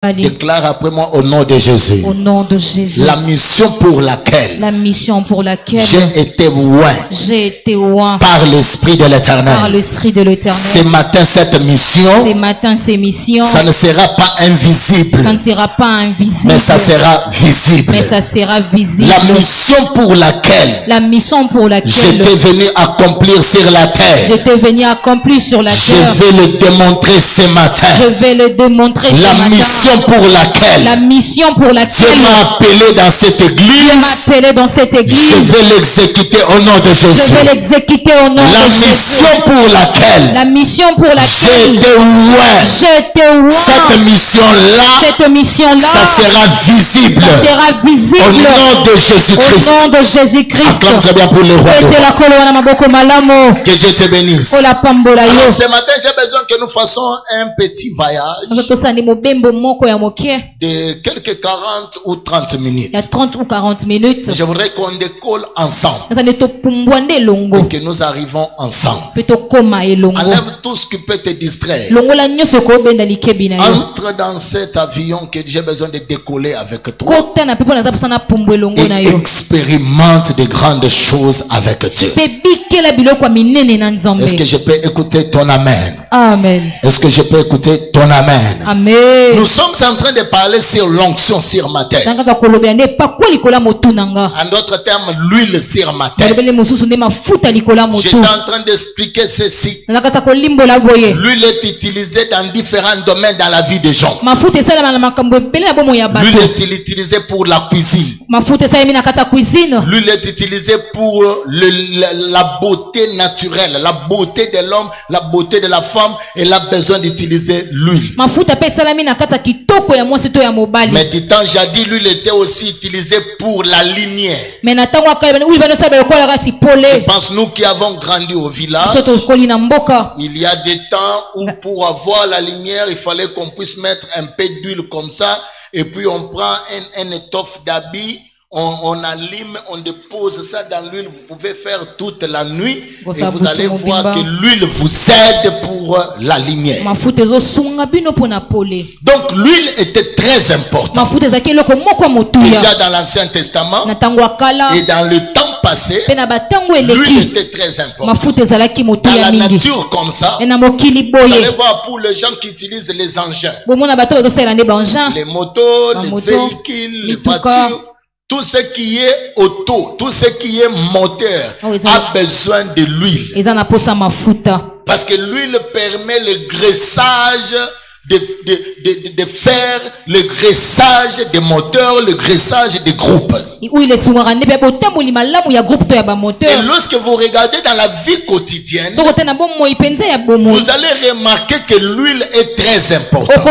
Déclare après moi au nom de Jésus. Au nom de Jésus. La mission pour laquelle j'ai été oint par l'Esprit de l'Éternel. Ce matin, cette mission, ça ne sera pas invisible. Mais ça sera visible. La mission pour laquelle j'étais venu accomplir sur la terre. Je vais le démontrer ce matin. La mission pour laquelle Dieu m'a appelé dans cette église. Je vais l'exécuter au nom de Jésus. La mission pour laquelle j'ai été oint. Cette mission-là, ça sera visible. Au nom de Jésus-Christ. Acclame très bien pour le roi. Que Dieu te bénisse. Alors, ce matin, j'ai besoin que nous fassions un petit voyage de quelques 40 ou 30 minutes. Je voudrais qu'on décolle ensemble. Et que nous arrivons ensemble. Enlève tout ce qui peut te distraire. Entre dans cet avion que j'ai besoin de décoller avec toi. Et expérimente de grandes choses avec Dieu. Est-ce que je peux écouter ton amen? Amen. Est-ce que je peux écouter ton amen? Amen. Nous sommes en train de parler sur l'onction sur ma tête. En d'autres termes, l'huile sur ma tête. J'étais en train d'expliquer ceci. L'huile est utilisée dans différents domaines dans la vie des gens. L'huile est utilisée pour la cuisine. L'huile est utilisée pour la beauté naturelle, la beauté de l'homme, la beauté de la femme. Elle a besoin d'utiliser l'huile. Mais du temps jadis, l'huile était aussi utilisée pour la lumière. Je pense nous qui avons grandi au village, il y a des temps où pour avoir la lumière, il fallait qu'on puisse mettre un peu d'huile comme ça, et puis on prend une étoffe d'habit. On allume, on dépose ça dans l'huile. Vous pouvez faire toute la nuit et vous allez voir que l'huile vous aide pour la lumière. Donc l'huile était très importante. Déjà dans l'Ancien Testament et dans le temps passé, l'huile était très importante. Dans la nature comme ça, vous allez voir pour les gens qui utilisent les engins, les motos, les véhicules, les voitures. Tout ce qui est auto, tout ce qui est moteur a besoin de l'huile. Parce que l'huile permet le graissage de faire, le graissage des moteurs, le graissage des groupes. Et lorsque vous regardez dans la vie quotidienne, vous allez remarquer que l'huile est très importante.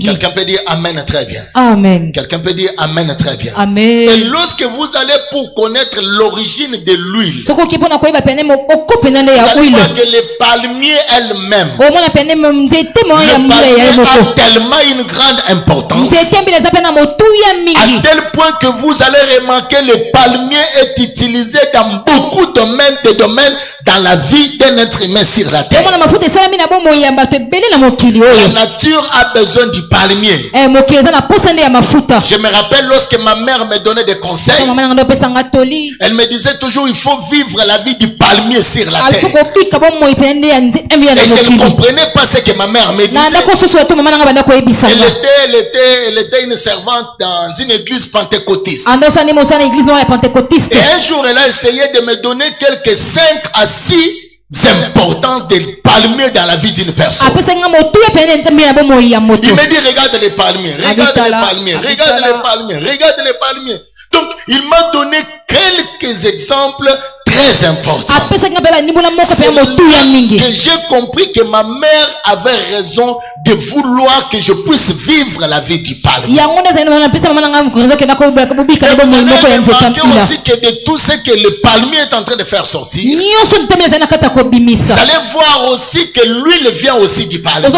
Quelqu'un peut dire Amen très bien. Amen. Quelqu'un peut dire Amen très bien. Amen. Et lorsque vous allez pour connaître l'origine de l'huile, vous allez voir que les palmiers elles-mêmes, le palmier a tellement une grande importance, à tel point que vous allez remarquer le palmier est utilisé dans beaucoup de domaines dans la vie d'un être humain sur la terre. La nature a besoin du palmier. Je me rappelle lorsque ma mère me donnait des conseils, elle me disait toujours il faut vivre la vie du palmier sur la terre. Et je ne comprenais pas ce que ma mère me disait. Elle était une servante dans une église pentecôtiste. Et un jour, elle a essayé de me donner quelques 5 à 6 importances des palmiers dans la vie d'une personne. Il me dit regarde les palmiers, regarde les palmiers, regarde les palmiers, regarde les palmiers. Donc, il m'a donné quelques exemples très important. C'est là que j'ai compris que ma mère avait raison de vouloir que je puisse vivre la vie du palmier. Et vous allez remarquer aussi que de tout ce que le palmier est en train de faire sortir, vous allez voir aussi que l'huile vient aussi du palmier, qui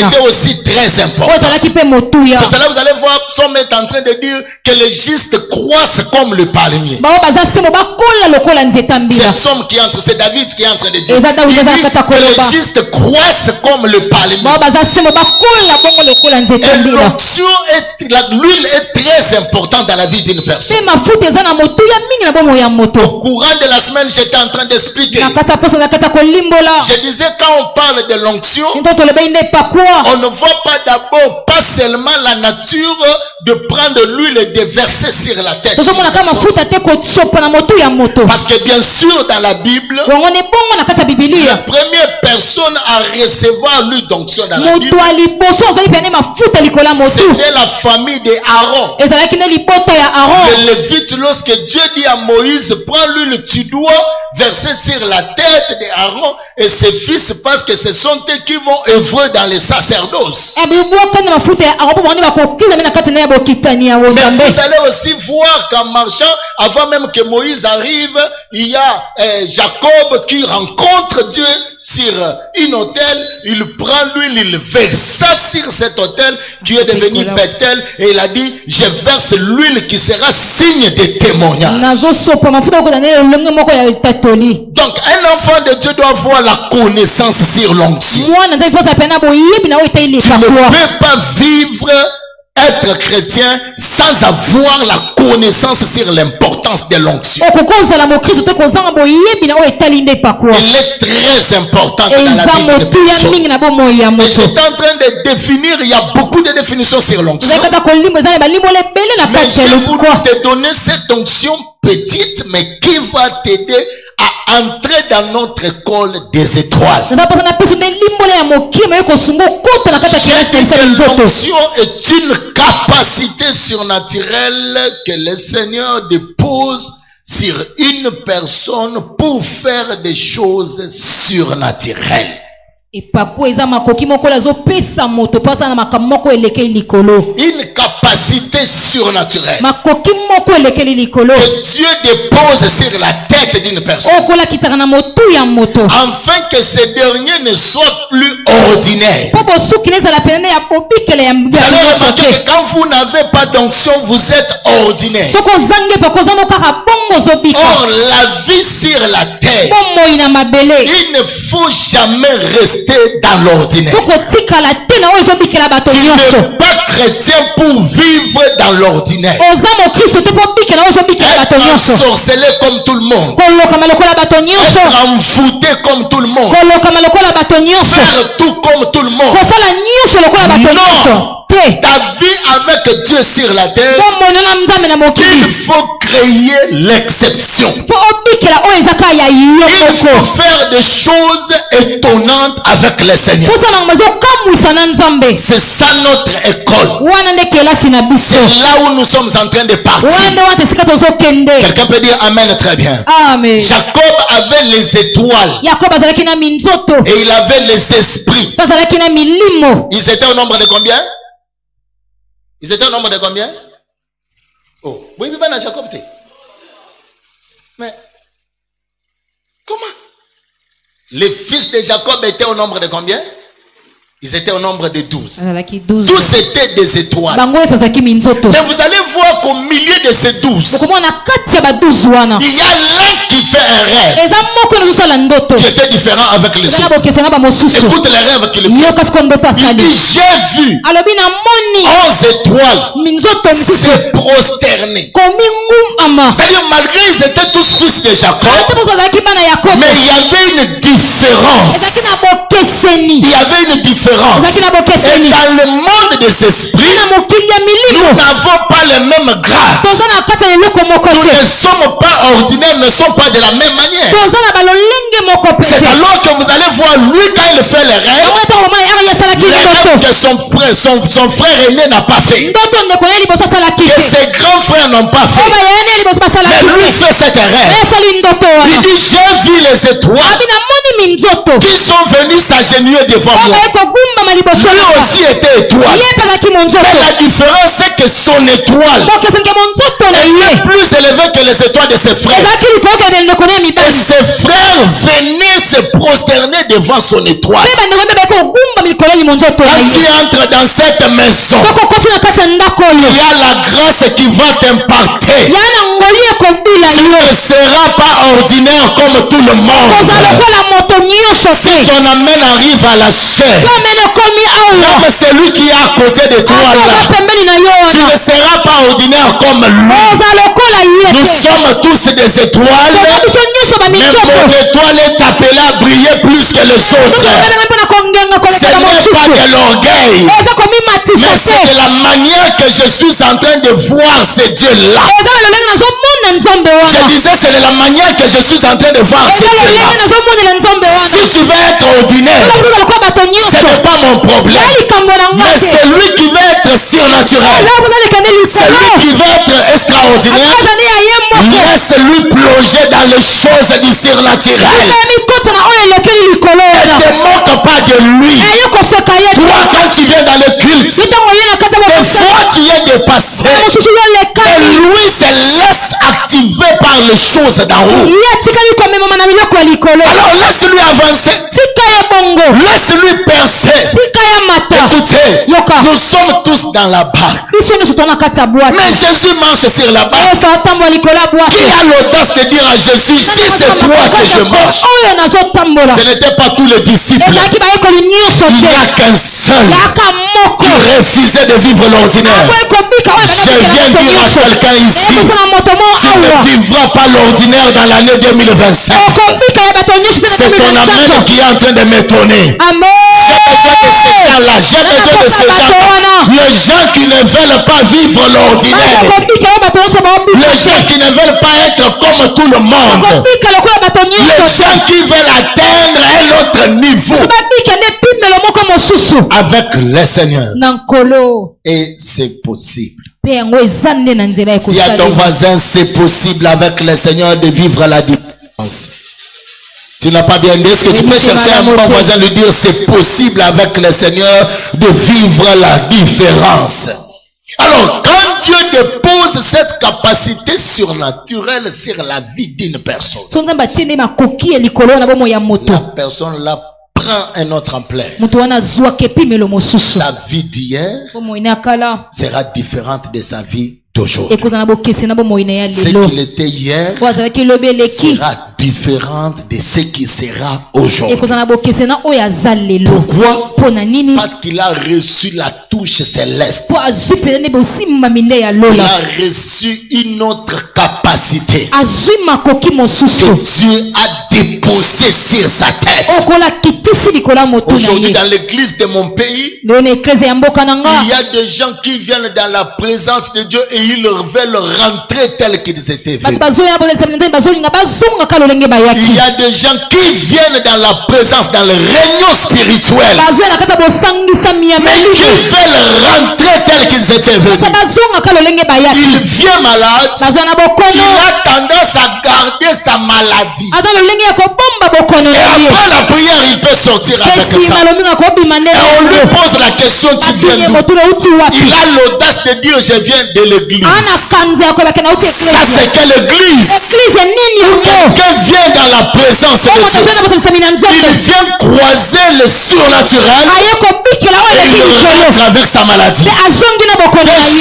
était aussi très important. C'est là vous allez voir, Somme est en train de dire que les justes croissent comme le palmier. Cet homme qui entre, c'est David qui est en train de dire. Que les justes croissent comme le palmier. Et l'onction l'huile est très importante dans la vie d'une personne. Au courant de la semaine, j'étais en train d'expliquer. Je disais, quand on parle de l'onction, on ne voit pas d'abord, pas seulement la nature de prendre l'huile et de verser sur la tête. Parce que bien sûr, dans la Bible, la première personne à recevoir l'huile d'onction dans la Bible, c'était la famille d'Aaron. Le Lévite, lorsque Dieu dit à Moïse, prends l'huile, tu dois verser sur la tête d'Aaron et ses fils, parce que ce sont eux qui vont œuvrer dans les sacerdoces. Mais vous allez aussi voir qu'en marchant, avant même que Moïse arrive, il y a Jacob qui rencontre Dieu sur une autel. Il prend l'huile, il verse ça sur cet autel qui est devenu Bethel, et il a dit, je verse l'huile qui sera signe de témoignage. Donc un enfant de Dieu doit avoir la connaissance sur l'onction. Tu ne peux pas vivre, être chrétien sans avoir la connaissance sur l'importance de l'onction. Elle est très importante dans la vie de personne. Et j'étais en train de définir, il y a beaucoup de définitions sur l'onction. Mais je voulais te donner cette onction petite, mais qui va t'aider à entrer dans notre école des étoiles. L'onction est une capacité surnaturelle que le Seigneur dépose sur une personne pour faire des choses surnaturelles. Une capacité surnaturelle que Dieu dépose sur la tête d'une personne, afin que ce dernier ne soit plus ordinaire. Vous allez remarquer que quand vous n'avez pas d'onction, vous êtes ordinaire. Or, la vie sur la terre, il ne faut jamais rester dans l'ordinaire. Tu n'es pas chrétien pour vivre dans l'ordinaire. Être ensorcelé comme tout le monde. Être envoûté comme tout le monde. Faire tout comme tout le monde. Non. Ta vie avec Dieu sur la terre, il faut créer l'exception. Il faut faire des choses étonnantes avec le Seigneur. C'est ça notre école. C'est là où nous sommes en train de partir. Quelqu'un peut dire Amen très bien. Amen. Jacob avait les étoiles et il avait les esprits. Ils étaient au nombre de combien? Ils étaient au nombre de combien? Oh, oui, mais Jacob. Mais comment? Les fils de Jacob étaient au nombre de combien? Ils étaient au nombre de 12. Tous étaient des étoiles. Mais vous allez voir qu'au milieu de ces 12, il y a l'un qui fait un rêve qui était différent avec les autres. Écoute les rêves qu'il fait. Il dit, j'ai vu 11 étoiles se prosterner. C'est-à-dire, malgré ils étaient tous fils de Jacob, mais il y avait une différence. Il y avait une différence. Et dans le monde des esprits, nous n'avons pas le même grade. Nous ne sommes pas ordinaires, ne sommes pas de la même manière. C'est alors que vous allez voir lui quand il fait les rêves que son frère aîné n'a pas fait, que ses grands frères n'ont pas fait, mais lui fait cette rêve. Il dit, j'ai vu les étoiles qui sont venus s'agenouiller devant moi. Lui aussi était étoile. Mais la différence c'est que son étoile est plus élevée que les étoiles de ses frères. Et ses frères venaient se prosterner devant son étoile. Quand tu entres dans cette maison, il y a la grâce qui va t'imparter ne seras pas ordinaire comme tout le monde. Si ton amène arrive à la chair, même celui qui est à côté de toi là, tu ne seras pas ordinaire comme lui. Nous sommes tous des étoiles, mais mon étoile est appelée à briller plus que les autres. Ce n'est pas de l'orgueil, mais c'est de la manière que je suis en train de voir ce Dieu-là. Je disais, c'est de la manière que je suis en train de voir ce Dieu-là. Si tu veux être ordinaire, ce n'est pas mon problème. Mais celui qui veut être surnaturel, celui qui veut être extraordinaire, laisse-lui plonger dans les choses du surnaturel. Ne te moque pas de lui. Toi, quand tu viens dans le culte, des fois tu es dépassé. Et lui se laisse activer par les choses d'en haut. Alors laisse-lui avancer. Laisse-lui percer. Écoutez, nous sommes tous dans la barque. Mais Jésus marche sur la barque. Qui a l'audace de dire à Jésus, si c'est toi que je marche? Ce n'était pas tous les disciples. Il n'y a qu'un seul qui refusait de vivre l'ordinaire. Je viens dire à quelqu'un ici, tu ne vivras pas l'ordinaire dans l'année 2025. C'est ton amen qui est en train de m'étonner. J'ai besoin de ces gens-là. Les gens qui ne veulent pas vivre l'ordinaire. Les gens qui ne veulent pas être comme tout le monde. Les gens qui veulent atteindre un autre niveau avec le Seigneur. Et c'est possible. Dis à ton voisin, c'est possible avec le Seigneur de vivre la différence. Tu n'as pas bien dit, est-ce que tu peux chercher un bon voisin lui dire, c'est possible avec le Seigneur de vivre la différence. Alors, quand Dieu dépose cette capacité surnaturelle sur la vie d'une personne, la personne là prend un autre ampleur. Sa vie d'hier sera différente de sa vie d'aujourd'hui. Ce qu'il était hier sera différente de ce qui sera aujourd'hui. Pourquoi? Parce qu'il a reçu la touche céleste. Il a reçu une autre capacité que Dieu a déposée sur sa tête. Aujourd'hui, dans l'église de mon pays, il y a des gens qui viennent dans la présence de Dieu et ils veulent rentrer tels qu'ils étaient venus. Il y a des gens qui viennent dans la présence, dans le réunion spirituel, mais qui veulent rentrer tels qu'ils étaient venus. Il vient malade, il a tendance à garder sa maladie. Et après la prière, il peut sortir avec ça. Et on lui pose la question, tu viens d'où? Il a l'audace de dire, je viens de l'église. Ça, c'est quelle église? Où quelqu'un vient dans la présence de Dieu. Il vient croiser le surnaturel et il rentre avec sa maladie. Des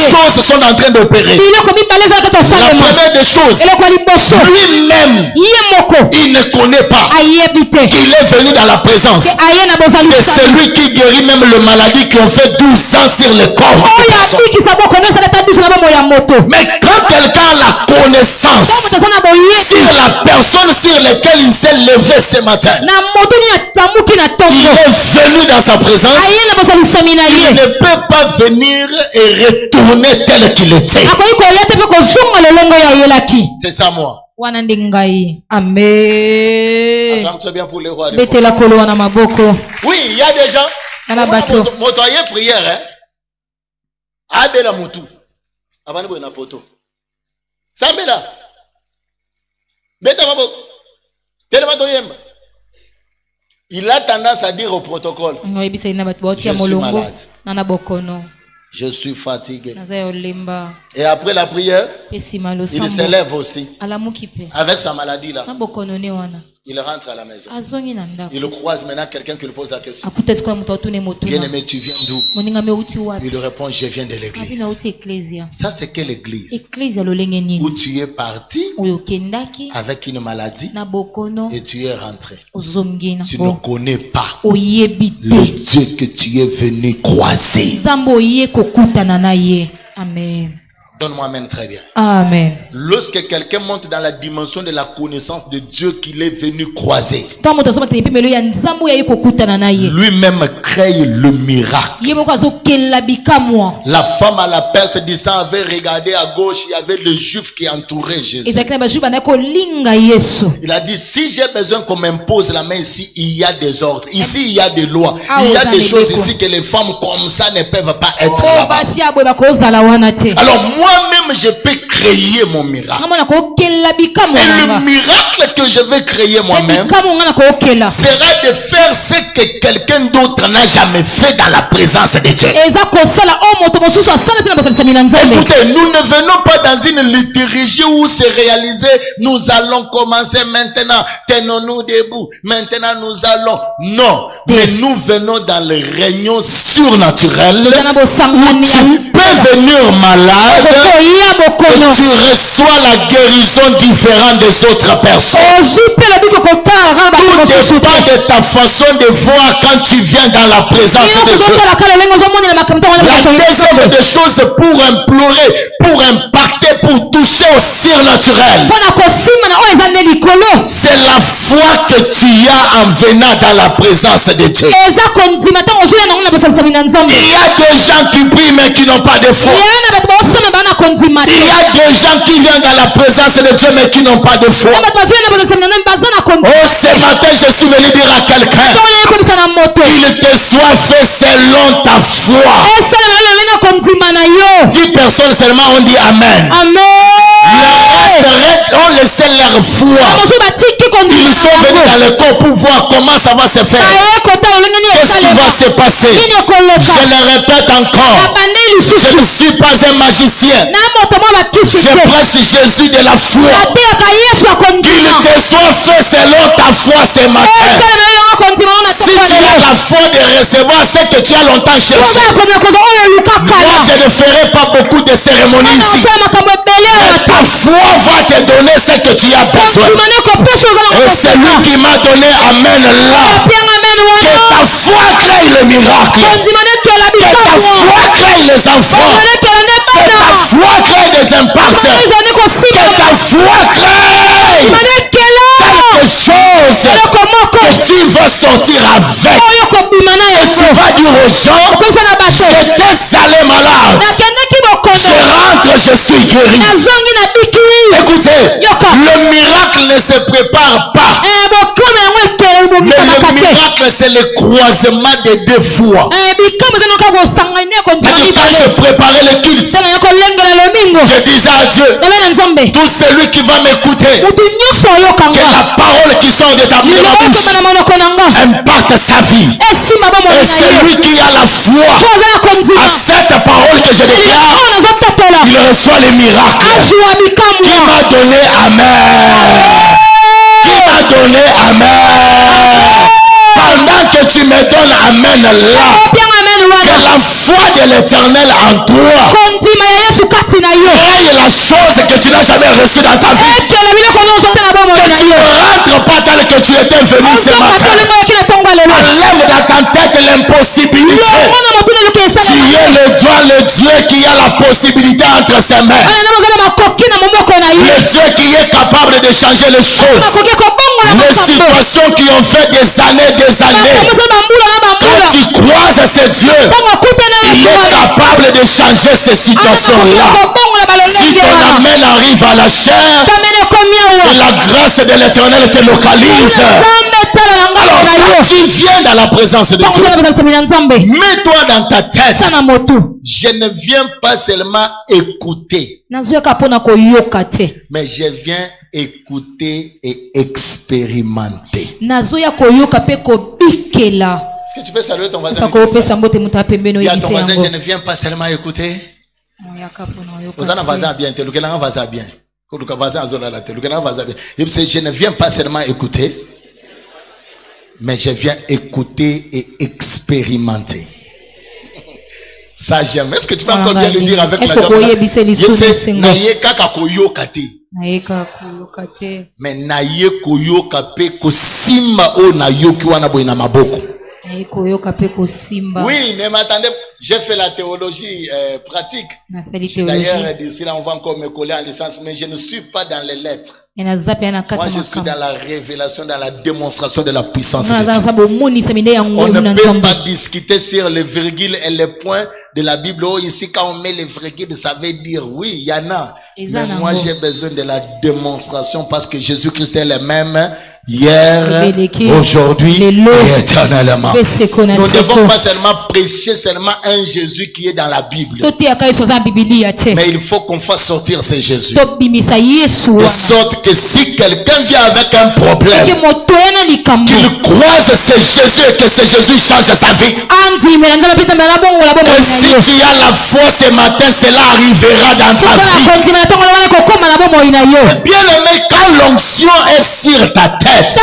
choses sont en train d'opérer. La première des choses, lui-même, il ne connaît pas. Il est venu dans la présence de celui qui guérit même les maladies qui ont fait 12 ans sur le corps. Mais quand quelqu'un a la connaissance sur la personne sur laquelle il s'est levé ce matin, il est venu dans sa présence, il ne peut pas venir et retourner tel qu'il était. C'est ça moi. Amen. C'est bien pour les rois. Oui, il y a des gens. Motoyer prière, hein. Abela Moutou. Avant de poto. Sambela. Beta mabo. Tellement toyemba. Il a tendance à dire au protocole, je suis malade. Je suis fatigué. Et après la prière, il se lève aussi avec sa maladie là. Il rentre à la maison. Il le croise maintenant, quelqu'un qui lui pose la question. Bien-aimé, tu viens d'où? Il lui répond, je viens de l'église. Ça, c'est quelle église? Où tu es parti avec une maladie et tu es rentré. Tu ne connais pas le Dieu que tu es venu croiser. Amen. Donne-moi amen très bien. Amen. Lorsque quelqu'un monte dans la dimension de la connaissance de Dieu qu'il est venu croiser, lui-même crée le miracle. La femme à la perte du sang avait regardé à gauche, il y avait le juif qui entourait Jésus. Il a dit, si j'ai besoin qu'on m'impose la main ici, il y a des ordres. Ici, il y a des lois. Il y a des choses ici que les femmes comme ça ne peuvent pas être là-bas. Alors moi-même, je peux créer mon miracle. Et le miracle que je vais créer moi-même sera de faire ce que quelqu'un d'autre n'a jamais fait dans la présence de Dieu. Écoutez, nous ne venons pas dans une liturgie où c'est réalisé. Nous allons commencer maintenant. Tenons-nous debout. Maintenant nous allons. Non. Mais nous venons dans les réunions surnaturelles où tu peux venir malade et tu reçois la guérison différente des autres personnes. Tout dépend de ta façon de voir quand tu viens dans la présence de Dieu. La deuxième des choses pour implorer, pour impacter, pour toucher au surnaturel, c'est la foi que tu as en venant dans la présence de Dieu. Il y a des gens qui prient mais qui n'ont pas de foi. Il y a des gens qui viennent dans la présence de Dieu mais qui n'ont pas de foi. Oh, ce matin je suis venu dire à quelqu'un, il te soit fait selon ta foi. 10 personnes seulement ont dit Amen. Le reste ont laissé leur foi. Ils sont venus dans le corps pour voir comment ça va se faire. Qu'est-ce qui va se passer? Je le répète encore. Je ne suis pas un magicien. Je prêche Jésus de la foi. Qu'il te soit fait selon ta foi ce matin. Si tu as la foi de recevoir ce que tu as longtemps cherché, moi je ne ferai pas beaucoup de cérémonies ici. Mais ta foi va te donner ce que tu as besoin. Et c'est lui qui m'a donné Amen là. Que ta foi crée le miracle. Que ta foi crée les enfants. Que ta foi crée des impacts. Que ta foi crée quelque chose que tu vas sortir avec. Et tu vas dire aux gens, j'étais allé malade. Je rentre, je suis guéri. Écoutez, le miracle ne se prépare pas. Mais le miracle, c'est le croisement des deux voies. Quand je préparais le culte, je disais à Dieu, tout celui qui va m'écouter, que la parole qui sort de ta bouche impacte sa vie. Et celui qui a la foi à cette parole que je déclare, il reçoit les miracles. Qui m'a donné Amen? Qui m'a donné Amen? Pendant que tu me donnes Amen là, que la foi de l'Éternel en toi crée la chose que tu n'as jamais reçue dans ta vie. Que tu ne rentres pas tel que tu étais venu ce matin. Enlève dans ta tête l'impossibilité. Tu es le Dieu qui a la possibilité entre ses mains. Le Dieu qui est capable de changer les choses. Les situations qui ont fait des années. Quand tu croises ce Dieu, il est capable de changer ces situations-là. Si ton Amen arrive à la chair, et la grâce de l'Éternel te localise. Alors quand tu viens dans la présence de Dieu, mets-toi dans ta tête, je ne viens pas seulement écouter, mais je viens écouter et expérimenter. Est-ce que tu peux saluer ton voisin? Dis à ton voisin, je ne viens pas seulement écouter. Vous en avez bien. Je ne viens pas seulement écouter, mais je viens écouter et expérimenter. Ça j'aime. Est-ce que tu peux encore bien le dire avec la jambe? Mais naye koyoka pe kosima o na yoki wana boy na maboko. Oui, mais m'attendez, j'ai fait la théologie pratique. D'ailleurs, d'ici là, on va encore me coller en licence, mais je ne suis pas dans les lettres. Moi, je suis dans la révélation, dans la démonstration de la puissance de Dieu. On ne peut pas discuter sur les virgules et les points de la Bible. Oh, ici, quand on met les virgules, ça veut dire oui, il y en a. Mais moi, j'ai besoin de la démonstration parce que Jésus-Christ est le même hier, aujourd'hui et éternellement. Nous ne devons pas seulement prêcher seulement un Jésus qui est dans la Bible. Mais il faut qu'on fasse sortir ce Jésus. De sorte que si quelqu'un vient avec un problème, qu'il croise ce Jésus et que ce Jésus change sa vie. Et si tu as la foi ce matin, cela arrivera dans ta vie. Bien aimé, quand l'onction est sur ta tête,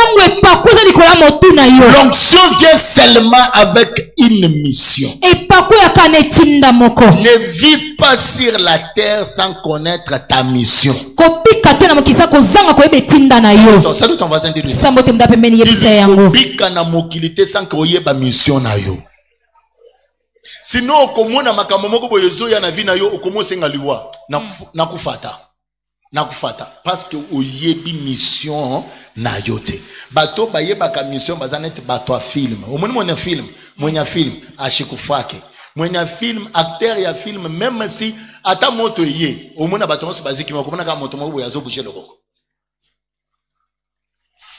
l'onction vient seulement avec une mission. Ne vis pas sur la terre sans connaître ta mission. Salut ton voisin, dis-lui ça. Sinon, parce que oyebi mission na yote bato bayeba ka mission bazanet bato film omoni film mwenye film ashikufake mwenye film acteur ya film même si ata moto ye omona bato nso baziki makomona ka moto moko yazo bouger lokoko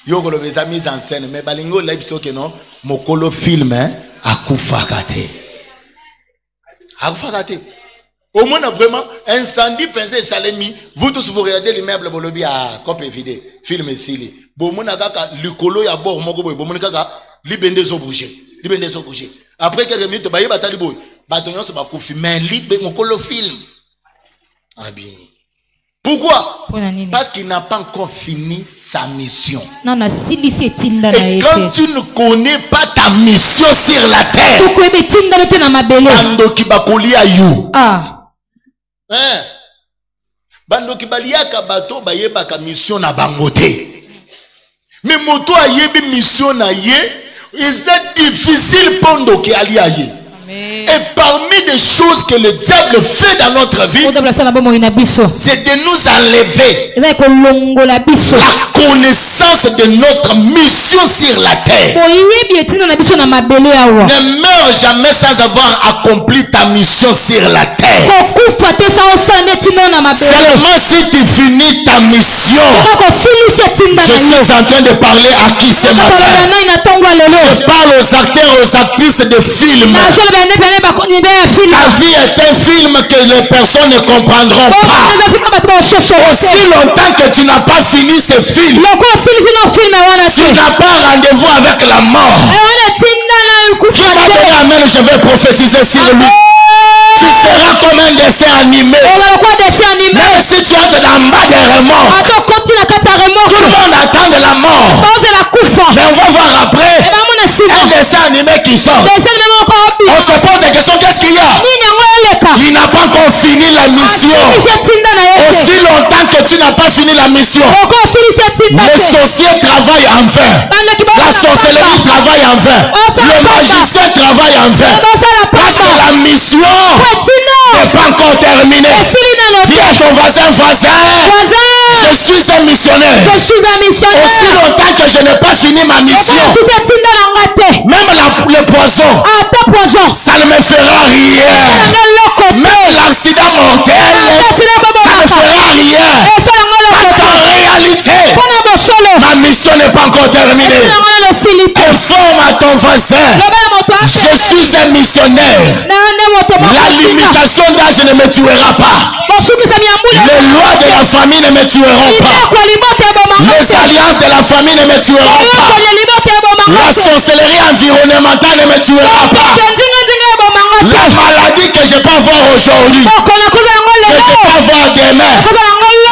yoko lo beza mise en scène mais balingo live soke non mokolo film akufakate au moins vraiment incendie pensé salemi vous tous vous regardez l'immeuble bolobi à copie vide film ici bon mon kaka likolo ya bord moko boy bon mon kaka libende zo bouger après quelques minutes ba yeba tali boy batonyo so ba kofi mais libe mokolo film abini. Pourquoi? Parce qu'il n'a pas encore fini sa mission. Et quand tu ne connais pas ta mission sur la terre, bando kibakoli ayu. Bando kibalia kabato bayeba ka mission na bangote. Mais moto ayebi mission na ye, c'est difficile pondo ki ali aye. Et parmi des choses que le diable fait dans notre vie, c'est de nous enlever la connaissance de notre mission sur la terre. Ne meurs jamais sans avoir accompli ta mission sur la terre. Seulement si tu finis ta mission. Je suis en train de parler à qui ce matin? Je parle aux acteurs et aux actrices de films. Ta vie est un film que les personnes ne comprendront pas. Aussi longtemps que tu n'as pas fini ce film, tu n'as pas rendez-vous avec la mort. Si ma belle amène, je vais prophétiser sur lui. Tu seras comme un dessin animé. Même si tu as de la bas des remords, tout le monde attend de la mort. Mais on va voir après un dessin animé qui sort. On se pose des questions, qu'est-ce qu'il y a? Il n'a pas encore fini la mission. Aussi longtemps que tu n'as pas fini la mission, les sorciers travaillent en vain. La sorcellerie travaille en vain. Le magicien travaille en vain. Parce que la mission n'est pas encore terminée. Dis à ton voisin, je suis un missionnaire. Aussi longtemps que je n'ai pas fini ma mission, même le poison, ça ne me fera rien. Même l'accident mortel, ça ne fera rien. Parce qu'en réalité, ma mission n'est pas encore terminée. Informe à ton voisin, je suis un missionnaire. La limitation d'âge ne me tuera pas. Les lois de la famille ne me tueront pas. Les alliances de la famille ne me tueront pas. La sorcellerie environnementale ne me tuera pas. La maladie que je peux avoir aujourd'hui, que je peux avoir demain,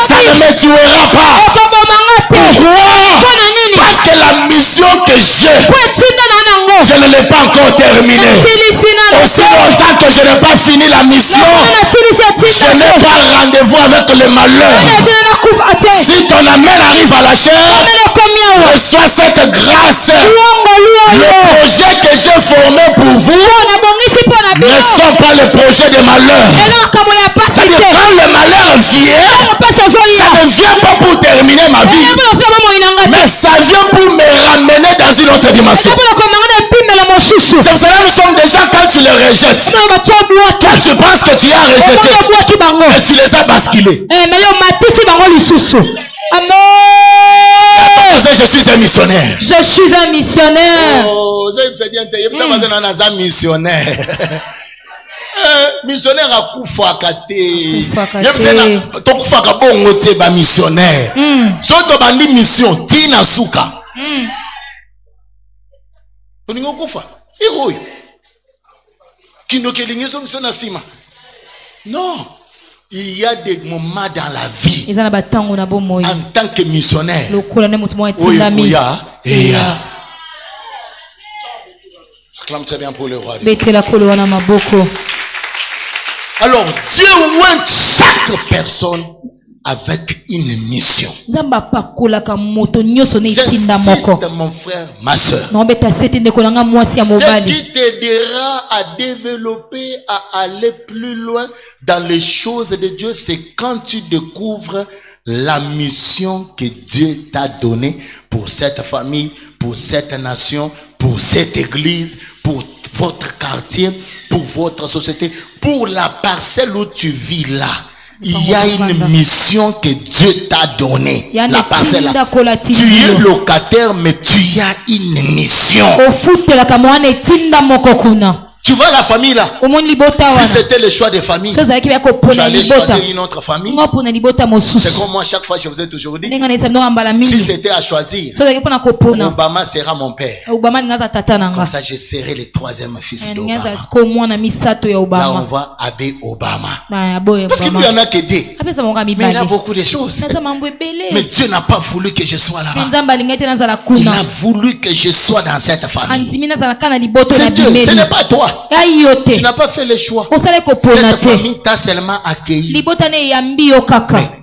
ça ne me tuera pas. Pourquoi? Parce que la mission que que je ne l'ai pas encore terminé. Aussi longtemps que je n'ai pas fini la mission, je n'ai pas rendez-vous avec le malheur. Si ton amen arrive à la chair, reçois cette grâce. Le projet que j'ai formé pour vous ne sont pas les projets de malheur. C'est-à-dire quand le malheur vient, ça ne vient pas pour terminer ma vie, mais ça vient pour me ramener dans une autre dimension. C'est pour cela que nous sommes des gens, quand tu les rejettes, quand tu penses que tu as rejeté, et tu les as basculés. Je suis un missionnaire. Je suis un missionnaire. Oh, c'est bien. Missionnaire. Missionnaire à Koufakate. Tokufaka bongo te ba missionnaire. Soto bandi mission tina suka. Oningo kufa. Héros. Kinokelingi so misona sima. Non. Il y a des moments dans la vie en tant que missionnaire. Acclame très bien pour le roi. Alors Dieu oint chaque personne avec une mission. J'insiste, mon frère, ma soeur. Ce qui t'aidera à développer, à aller plus loin dans les choses de Dieu, c'est quand tu découvres la mission que Dieu t'a donnée pour cette famille, pour cette nation, pour cette église, pour votre quartier, pour votre société, pour la parcelle où tu vis là. Il y a une mission que Dieu t'a donnée. La parcelle là. Tu es locataire, mais tu as une mission. Tu vois la famille là. Si c'était le choix des familles, tu allais choisir une autre famille. C'est comme moi, chaque fois je vous ai toujours dit. Si c'était à choisir, Obama sera mon père. Comme ça je serai le troisième fils d'Obama. Là on voit Abbé Obama. Parce qu'il lui en a que deux. Mais il a beaucoup de choses. Mais Dieu n'a pas voulu que je sois là-bas. Il a voulu que je sois dans cette famille. C'est Dieu, ce n'est pas toi. Tu n'as pas fait le choix. Cette famille t'a seulement accueilli. Mais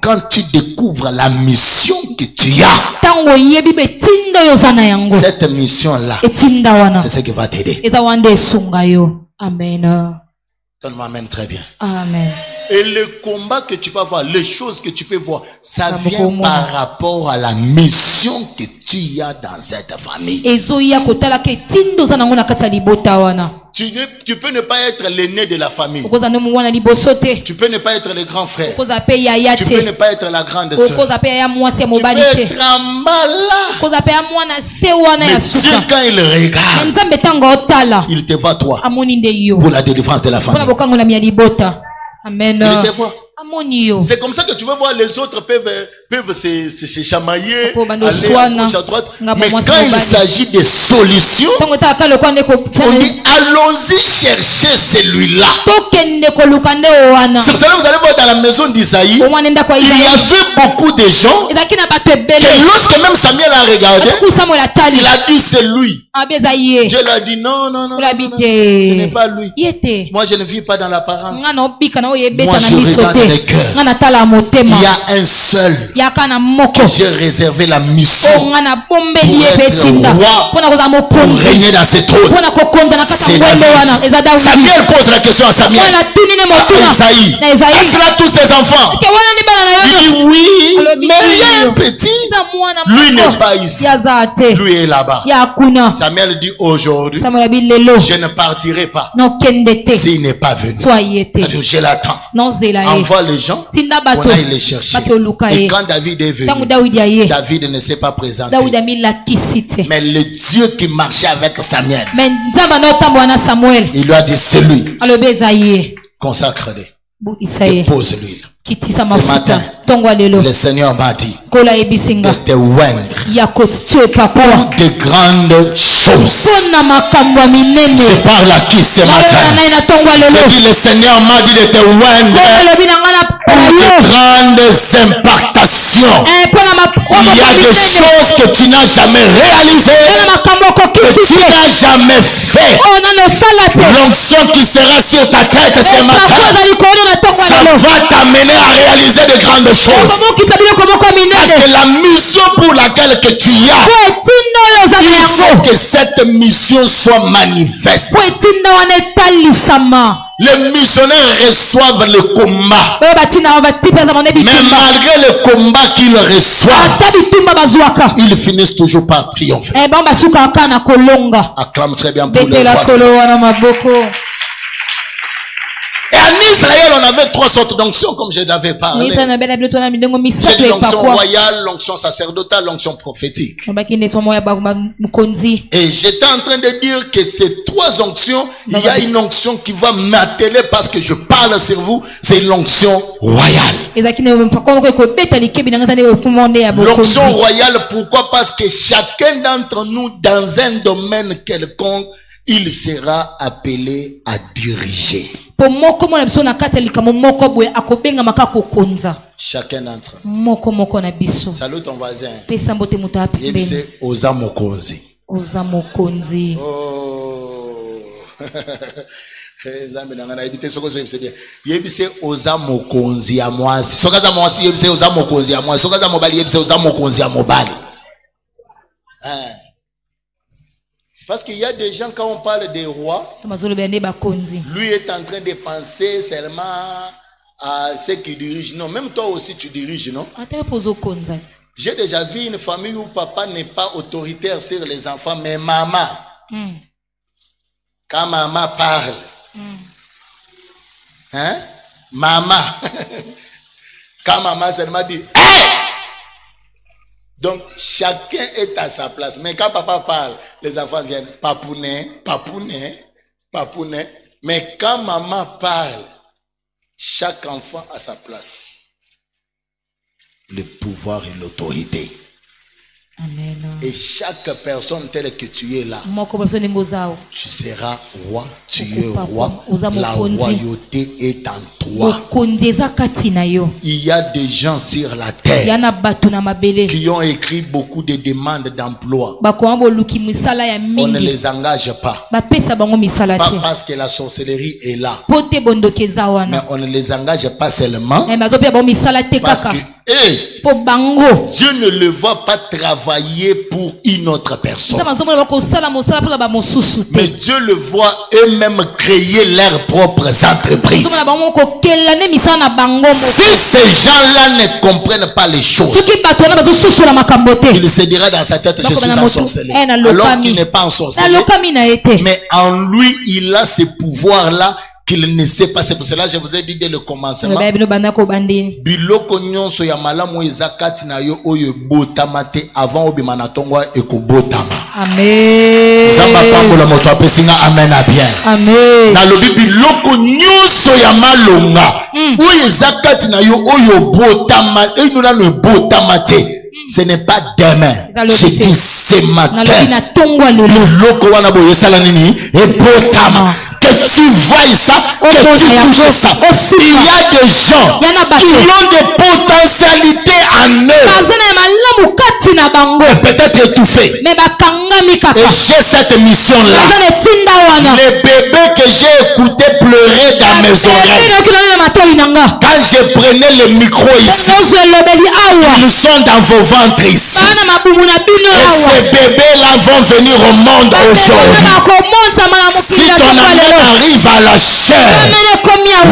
quand tu découvres la mission que tu as, cette mission-là, c'est ce qui va t'aider. Amen. Donne-moi amen très bien. Amen. Et le combat que tu peux voir, les choses que tu peux voir, ça vient par rapport à la mission que tu as dans cette famille. Tu peux ne pas être l'aîné de la famille. Tu peux ne pas être le grand frère. Tu peux ne pas être la grande sœur. Tu peux être en bas là. Mais Dieu, quand il regarde, il te voit toi pour la délivrance de la famille. Amen. Il te voit. C'est comme ça que tu vas voir les autres peuvent se chamailler, aller à gauche, à droite. Mais quand il s'agit de solutions, on dit allons-y chercher celui-là. C'est pour ça que vous allez voir dans la maison d'Isaïe, il y avait beaucoup de gens que lorsque même Samuel a regardé, il a dit c'est lui. Dieu l'a dit non, ce n'est pas lui. Moi je ne vis pas dans l'apparence. Moi je regarde les cœurs. Il y a un seul que j'ai réservé la mission pour être roi, pour régner dans ses trônes. C'est David. Samuel pose la question à Samuel, à Isaïe, est-ce là tous ses enfants? Il dit oui, mais il y a un petit. Lui n'est pas ici, lui est là-bas. Samuel dit aujourd'hui, je ne partirai pas s'il n'est pas venu. Je l'attends. Envoie les gens, on aille les chercher. Et quand David est venu, David ne s'est pas présenté. Mais le Dieu qui marchait avec Samuel, il lui a dit c'est lui. Consacre-le. Dépose-lui. Ce matin, le Seigneur m'a dit de te oindre pour de grandes choses. Je parle à qui ce matin? Je dis le Seigneur m'a dit de te oindre pour de grandes impactations. onction, il y a des choses que tu n'as jamais réalisées, que tu n'as jamais fait. L'onction qui sera sur ta tête ce matin, ça va t'amener à réaliser de grandes choses. Parce que la mission pour laquelle que tu y as, il faut que cette mission soit manifeste. Les missionnaires reçoivent le combat. Mais malgré le combat qu'ils reçoivent, ils finissent toujours par triompher. Acclame très bien pour le roi. Et en Israël, on avait 3 sortes d'onctions, comme je l'avais parlé. J'ai l'onction royale, l'onction sacerdotale, l'onction prophétique. Et j'étais en train de dire que ces 3 onctions, il y a une onction qui va m'atteler parce que je parle sur vous, c'est l'onction royale. L'onction royale, pourquoi? Parce que chacun d'entre nous, dans un domaine quelconque, il sera appelé à diriger. Chacun d'entre nous. Salut ton voisin. Yebise oza mokonzi. Oza mokonzi. Oh. Yebise oza mokonzi ya mwasi. Sokaza mwasi yebise oza mokonzi ya mwasi. Sokaza mobali yebise oza mokonzi ya mobali. Parce qu'il y a des gens, quand on parle des rois, lui est en train de penser seulement à ceux qui dirigent. Non, même toi aussi tu diriges, non? J'ai déjà vu une famille où papa n'est pas autoritaire sur les enfants, mais maman, quand maman parle, hein? Maman, quand maman seulement dit, hey! Donc, chacun est à sa place. Mais quand papa parle, les enfants viennent, papounet, papounet, papounet. Mais quand maman parle, chaque enfant a sa place. Le pouvoir et l'autorité. Amen. Et chaque personne telle que tu es là, tu seras roi, tu es roi, la royauté est en toi. Il y a des gens sur la terre qui ont écrit beaucoup de demandes d'emploi. On ne les engage pas. Pas parce que la sorcellerie est là. Mais on ne les engage pas seulement parce que Dieu ne le va pas travailler pour une autre personne. Mais Dieu le voit eux-mêmes créer leurs propres entreprises. Si ces gens-là ne comprennent pas les choses, il se dira dans sa tête, je suis ensorcelé. Alors qu'il n'est pas ensorcelé. Mais en lui, il a ce pouvoir-là qu'il ne sait pas. C'est pour cela que je vous ai dit dès le commencement, biloko nyonso ya malamu ezakati na yo oyo botama te avant obimana tongwa ekobotama. Amen. Zamba pambola moto apesinga amen a bien. Amen. Na lobi biloko nyonso ya malonga oyo ezakati na yo oyo botama enuna no botama te. Ce n'est pas demain. Je dis ce matin. Biloko wana boye sala nini ebotama. Que tu vois ça, que tu touches ça. Il y a des gens qui ont des potentialités en eux. Peut-être étouffés. Et j'ai cette mission-là. Les bébés que j'ai écoutés pleurer dans mes oreilles. Quand je prenais le micro ici, ils sont dans vos ventres ici. Et ces bébés-là vont venir au monde aujourd'hui. Si ton amour arrive à la chair,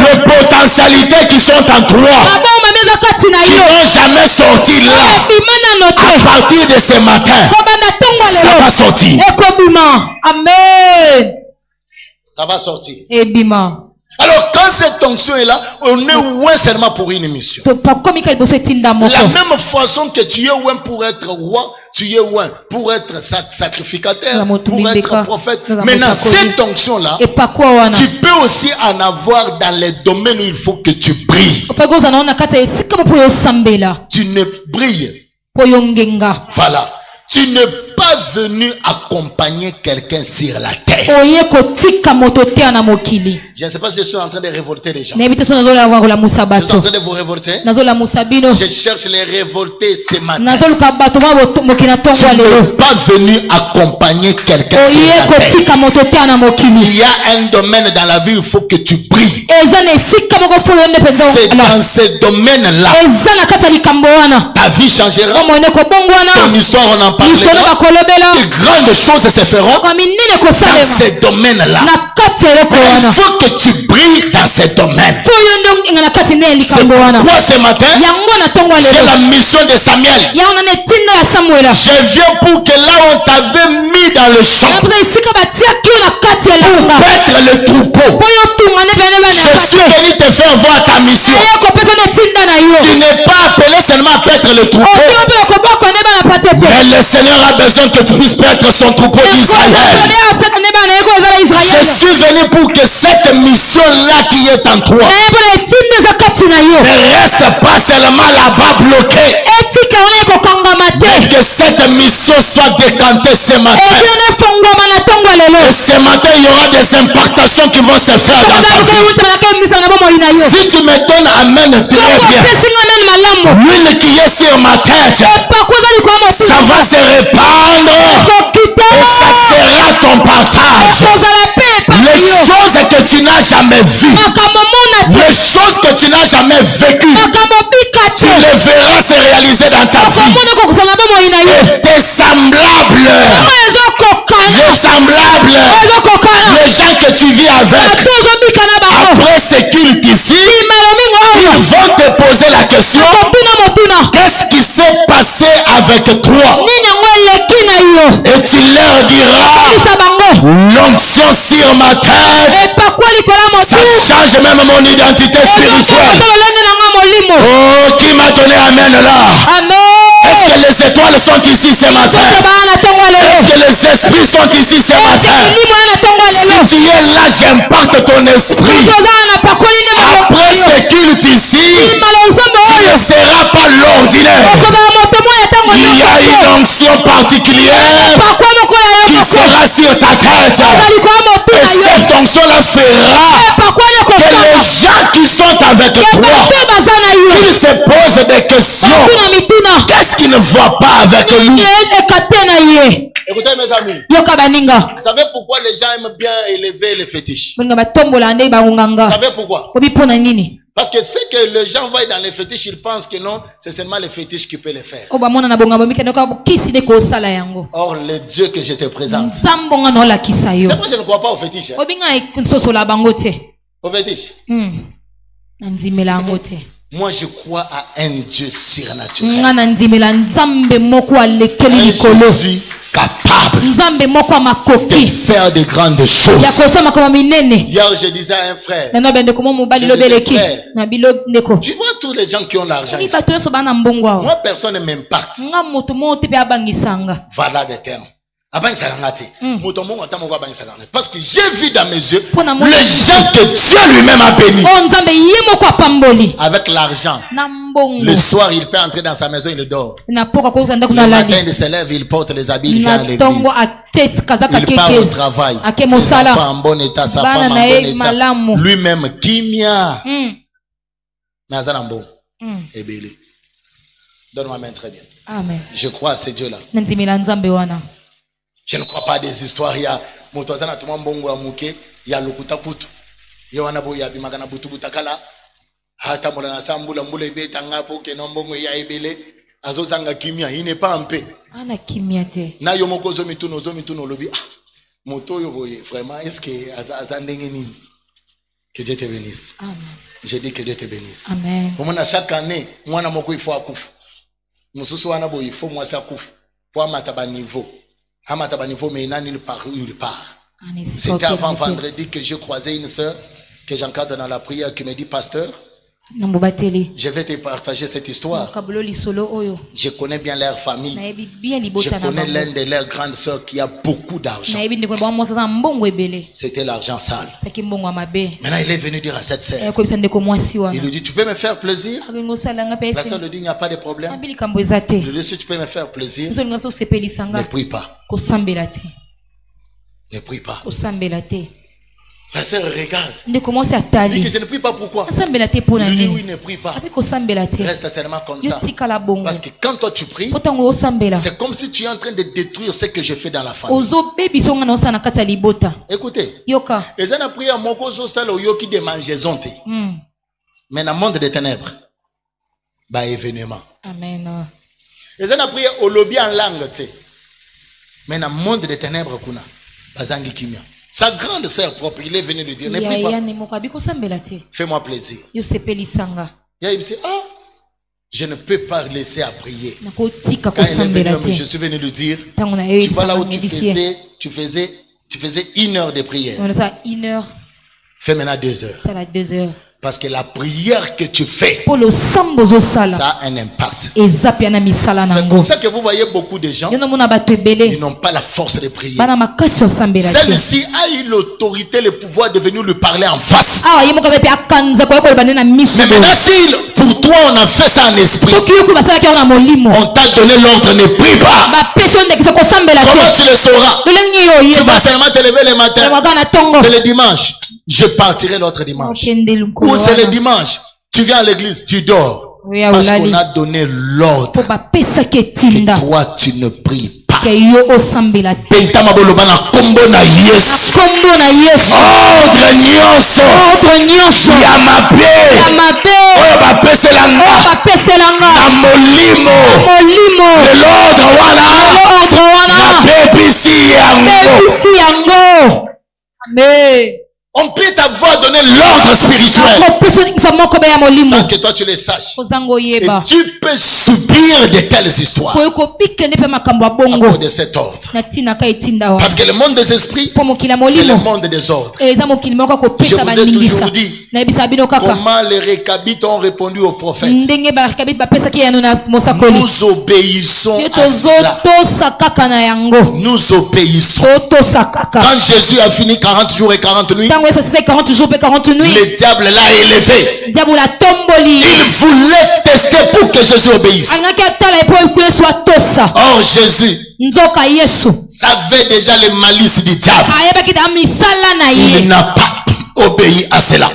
les potentialités qui sont en toi, qui n'ont jamais sorti là, à partir de ce matin, ça va sortir. Amen. Ça va sortir. Alors quand cette onction est là, on est loin seulement pour une mission. La même façon que tu es loin pour être roi, tu es loin pour être sacrificateur, pour être prophète. Maintenant, cette onction-là, tu peux aussi en avoir dans les domaines où il faut que tu brilles. Tu ne brilles. Voilà. Tu ne pas venu accompagner quelqu'un sur la terre. Je ne sais pas si je suis en train de révolter les gens. Je suis en train de vous révolter. Je cherche les révoltés ce matin. Tu n'es pas venu accompagner quelqu'un sur la terre. Il y a un domaine dans la vie où il faut que tu brilles. C'est dans ce domaine-là ta vie changera. Ton histoire, on en parlera. De grandes choses se feront dans ce domaine-là. Il faut que tu brilles dans ce domaine. C'est pourquoi ce matin, j'ai la mission de Samuel. Je viens pour que là on t'avait mis dans le champ, pour paître le troupeau. Je suis venu te faire voir ta mission. Tu n'es pas appelé seulement à paître le troupeau, mais le Seigneur a besoin que tu puisses paître son troupeau d'Israël. Je suis venu pour que cette mission-là qui est en toi ne reste pas seulement là-bas bloquée, mais que cette mission soit décantée ce matin. Et ce matin, il y aura des impactations qui vont se faire dans ta vie. Si tu me donnes amen, très bien. L'huile qui est sur ma tête, ça va se répandre et ça sera ton partage. Les choses que tu n'as jamais vues, les choses que tu n'as jamais vécues, tu les verras se réaliser dans ta vie. Et tes semblables, les gens que tu vis avec, après ce qu'ils d'ici, ils vont te poser la question: qu'est-ce qui s'est passé avec toi? Et tu leur diras: l'onction sur ma tête, ça change même mon identité spirituelle. Oh, qui m'a donné amen là? Est-ce que les étoiles sont ici ce matin? Est-ce que les esprits sont ici ce matin? Si tu es là, j'impacte ton esprit. Après ce culte ici, tu ne seras pas l'ordinaire. Il y a une onction particulière qui sera sur ta tête. Et cette onction-là fera que les gens qui sont avec toi, ils se posent des questions. Qu'est-ce qu'ils ne voient pas avec lui? Écoutez mes amis, vous savez pourquoi les gens aiment bien élever les fétiches? Vous savez pourquoi? Parce que ce que les gens voient dans les fétiches, ils pensent que non, c'est seulement les fétiches qui peuvent les faire. Or, le Dieu que je te présente, c'est moi, je ne crois pas aux fétiches. Aux fétiches. Moi, je crois à un Dieu surnaturel. Un Jésus capable de faire de grandes choses. Hier, je disais à un frère, tu vois tous les gens qui ont l'argent ici. Moi, personne ne m'impacte. Voilà des termes. Parce que j'ai vu dans mes yeux les gens que Dieu lui-même a bénis avec l'argent. Le soir, il peut entrer dans sa maison, il dort. Le matin, il se lève, il porte les habits, il vient à l'église. Il part au travail. Ses enfants en bon état, sa femme en bon état. Lui-même, Kimia. Nazanambo. Donne-moi main très bien. Amen. Je crois à ce Dieu-là. Je ne crois pas à des histoires. Il y a Motozana Tumambongo Amuke, il y a Lokutakutu. Il y a Naboya Bimagana Butubutakala. Hata Molana Sambula Mulebe Tangapo, Kenombongo Yaebele, Azozanga Kimia. Il n'est pas en paix. Ana Kimiate. Na Yomoko Zomituno Zomituno Lobi. Ah, Moto Yoboye, vraiment, est-ce que Azandengenin? Que Dieu te bénisse. Amen. Je dis que Dieu te bénisse. Amen. Au moins, chaque année, moi, il faut Akouf. Moussousou Anabo, il faut moi ça Akouf. Pour Amataba niveau. Amataba niveau, mais il part. C'était avant vendredi que j'ai croisé une sœur que j'encadre dans la prière qui me dit: pasteur, Je vais te partager cette histoire. Je connais bien leur famille. Je connais l'une de leurs grandes sœurs qui a beaucoup d'argent. C'était l'argent sale. Maintenant, il est venu dire à cette sœur. Il lui dit, tu peux me faire plaisir? La sœur lui dit, il n'y a pas de problème. Il lui dit, si tu peux me faire plaisir, ne prie pas. Ne prie pas. La sœur regarde. Il dit que je ne prie pas, pourquoi? Il dit oui, ne prie pas. Reste seulement comme ça. Parce que quand toi tu pries, c'est comme si tu es en train de détruire ce que je fais dans la famille. Écoutez, ils ont prié à mon cause au salon yoki de mangeaison. Mais dans le monde des ténèbres, bah événement. Amen. Ils ont prié au lobby en langue, mais dans le monde des ténèbres, kuna bazangi kimia. Sa grande sœur propre, il est venu lui dire, ne prie pas. Fais-moi plaisir. Il dit, ah, je ne peux pas laisser à prier. Quand il est venu, je suis venu lui dire, tu vois là où tu faisais 1 heure de prière. Fais maintenant 2 heures. Parce que la prière que tu fais, ça a un impact. C'est pour ça que vous voyez beaucoup de gens, ils n'ont pas la force de prier. Celle-ci a eu l'autorité, le pouvoir de venir lui parler en face. Mais maintenant, si pour toi on a fait ça en esprit, on t'a donné l'ordre, ne prie pas. Comment tu le sauras? Tu vas seulement te lever le matin. C'est le dimanche. Je partirai l'autre dimanche. Ou c'est le dimanche. Tu viens à l'église, tu dors. Parce qu'on a donné l'ordre. Que toi, tu ne pries pas. Ordre nyonso. Yamabe. L'ordre wana. Amen. On peut t'avoir donné l'ordre spirituel sans que toi tu le saches. Et tu peux subir de telles histoires à cause de cet ordre. Parce que le monde des esprits, c'est le monde des ordres. Je vous ai toujours dit comment les Récabites ont répondu aux prophètes. Nous obéissons à cela. Nous obéissons. Quand Jésus a fini 40 jours et 40 nuits, 40 jours et 40 nuits, le diable l'a élevé. Il voulait tester pour que Jésus obéisse. Or Jésus savait déjà les malices du diable. Il n'a pas obéi à cela.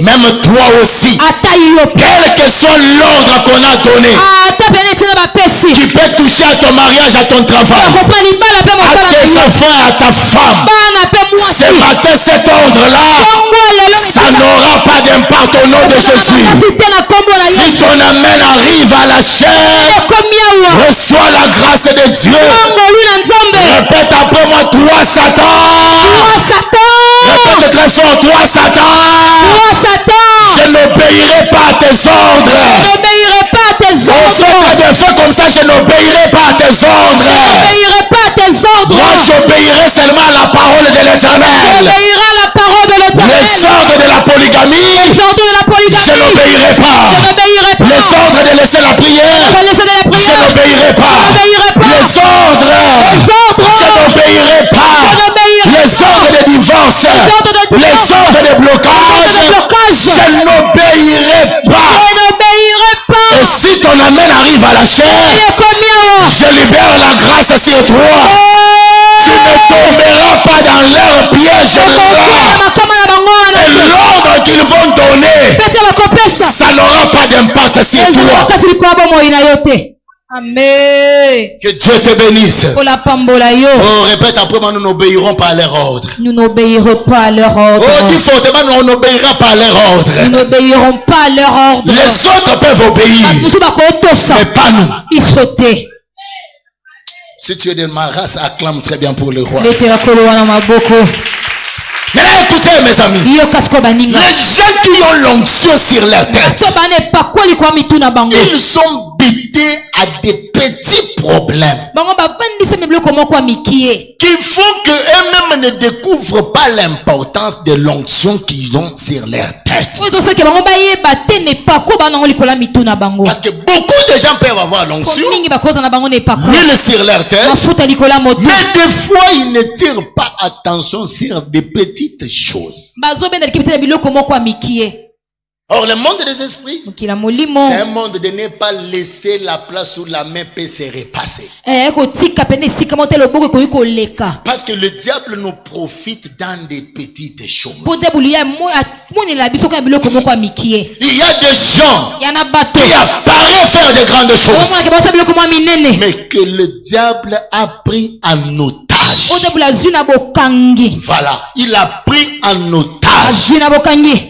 Même toi aussi, quel que soit l'ordre qu'on a donné, qui peut toucher à ton mariage, à ton travail, à tes enfants et à ta femme, ce matin cet ordre-là, ça n'aura pas d'impact au nom de Jésus. Si ton amen arrive à la chair, reçois la grâce de Dieu. Répète après moi, toi Satan. Répète très fort, toi Satan. Je n'obéirai pas à tes ordres. On fait des faits comme ça, je n'obéirai pas à tes ordres. Moi j'obéirai seulement à la parole de l'Éternel. Les ordres de la polygamie, je n'obéirai pas. Les ordres de laisser la prière, je n'obéirai pas. Les ordres, je n'obéirai pas. Les ordres de divorce, les ordres de blocage, je n'obéirai pas. Et si ton amen arrive à la chair, je libère la grâce sur toi. Tu ne tomberas pas dans leur piège. Et l'ordre qu'ils vont donner, ça n'aura pas d'impact sur toi. Amen. Que Dieu te bénisse. Oh, répète après moi, nous n'obéirons pas à leur ordre. Nous n'obéirons pas à leur ordre. Oh, dis fortement, nous n'obéirons pas à leur ordre. Nous n'obéirons pas à leur ordre. Les autres peuvent obéir, mais pas nous. Si tu es de ma race, acclame très bien pour le roi. Mais écoutez mes amis, les gens qui ont l'onction sur leur tête, ils sont bités à des petits problèmes qui font qu'eux-mêmes ne découvrent pas l'importance de l'onction qu'ils ont sur leur tête. Parce que beaucoup de gens peuvent avoir l'onction, l'huile sur leur tête, mais des fois ils ne tirent pas attention sur des petites choses. Or, le monde des esprits, c'est un monde de ne pas laisser la place où la main peut se repasser. Parce que le diable nous profite dans des petites choses. Il y a des gens qui apparaissent faire de grandes choses, mais que le diable a pris en otage. Voilà, il a pris en otage.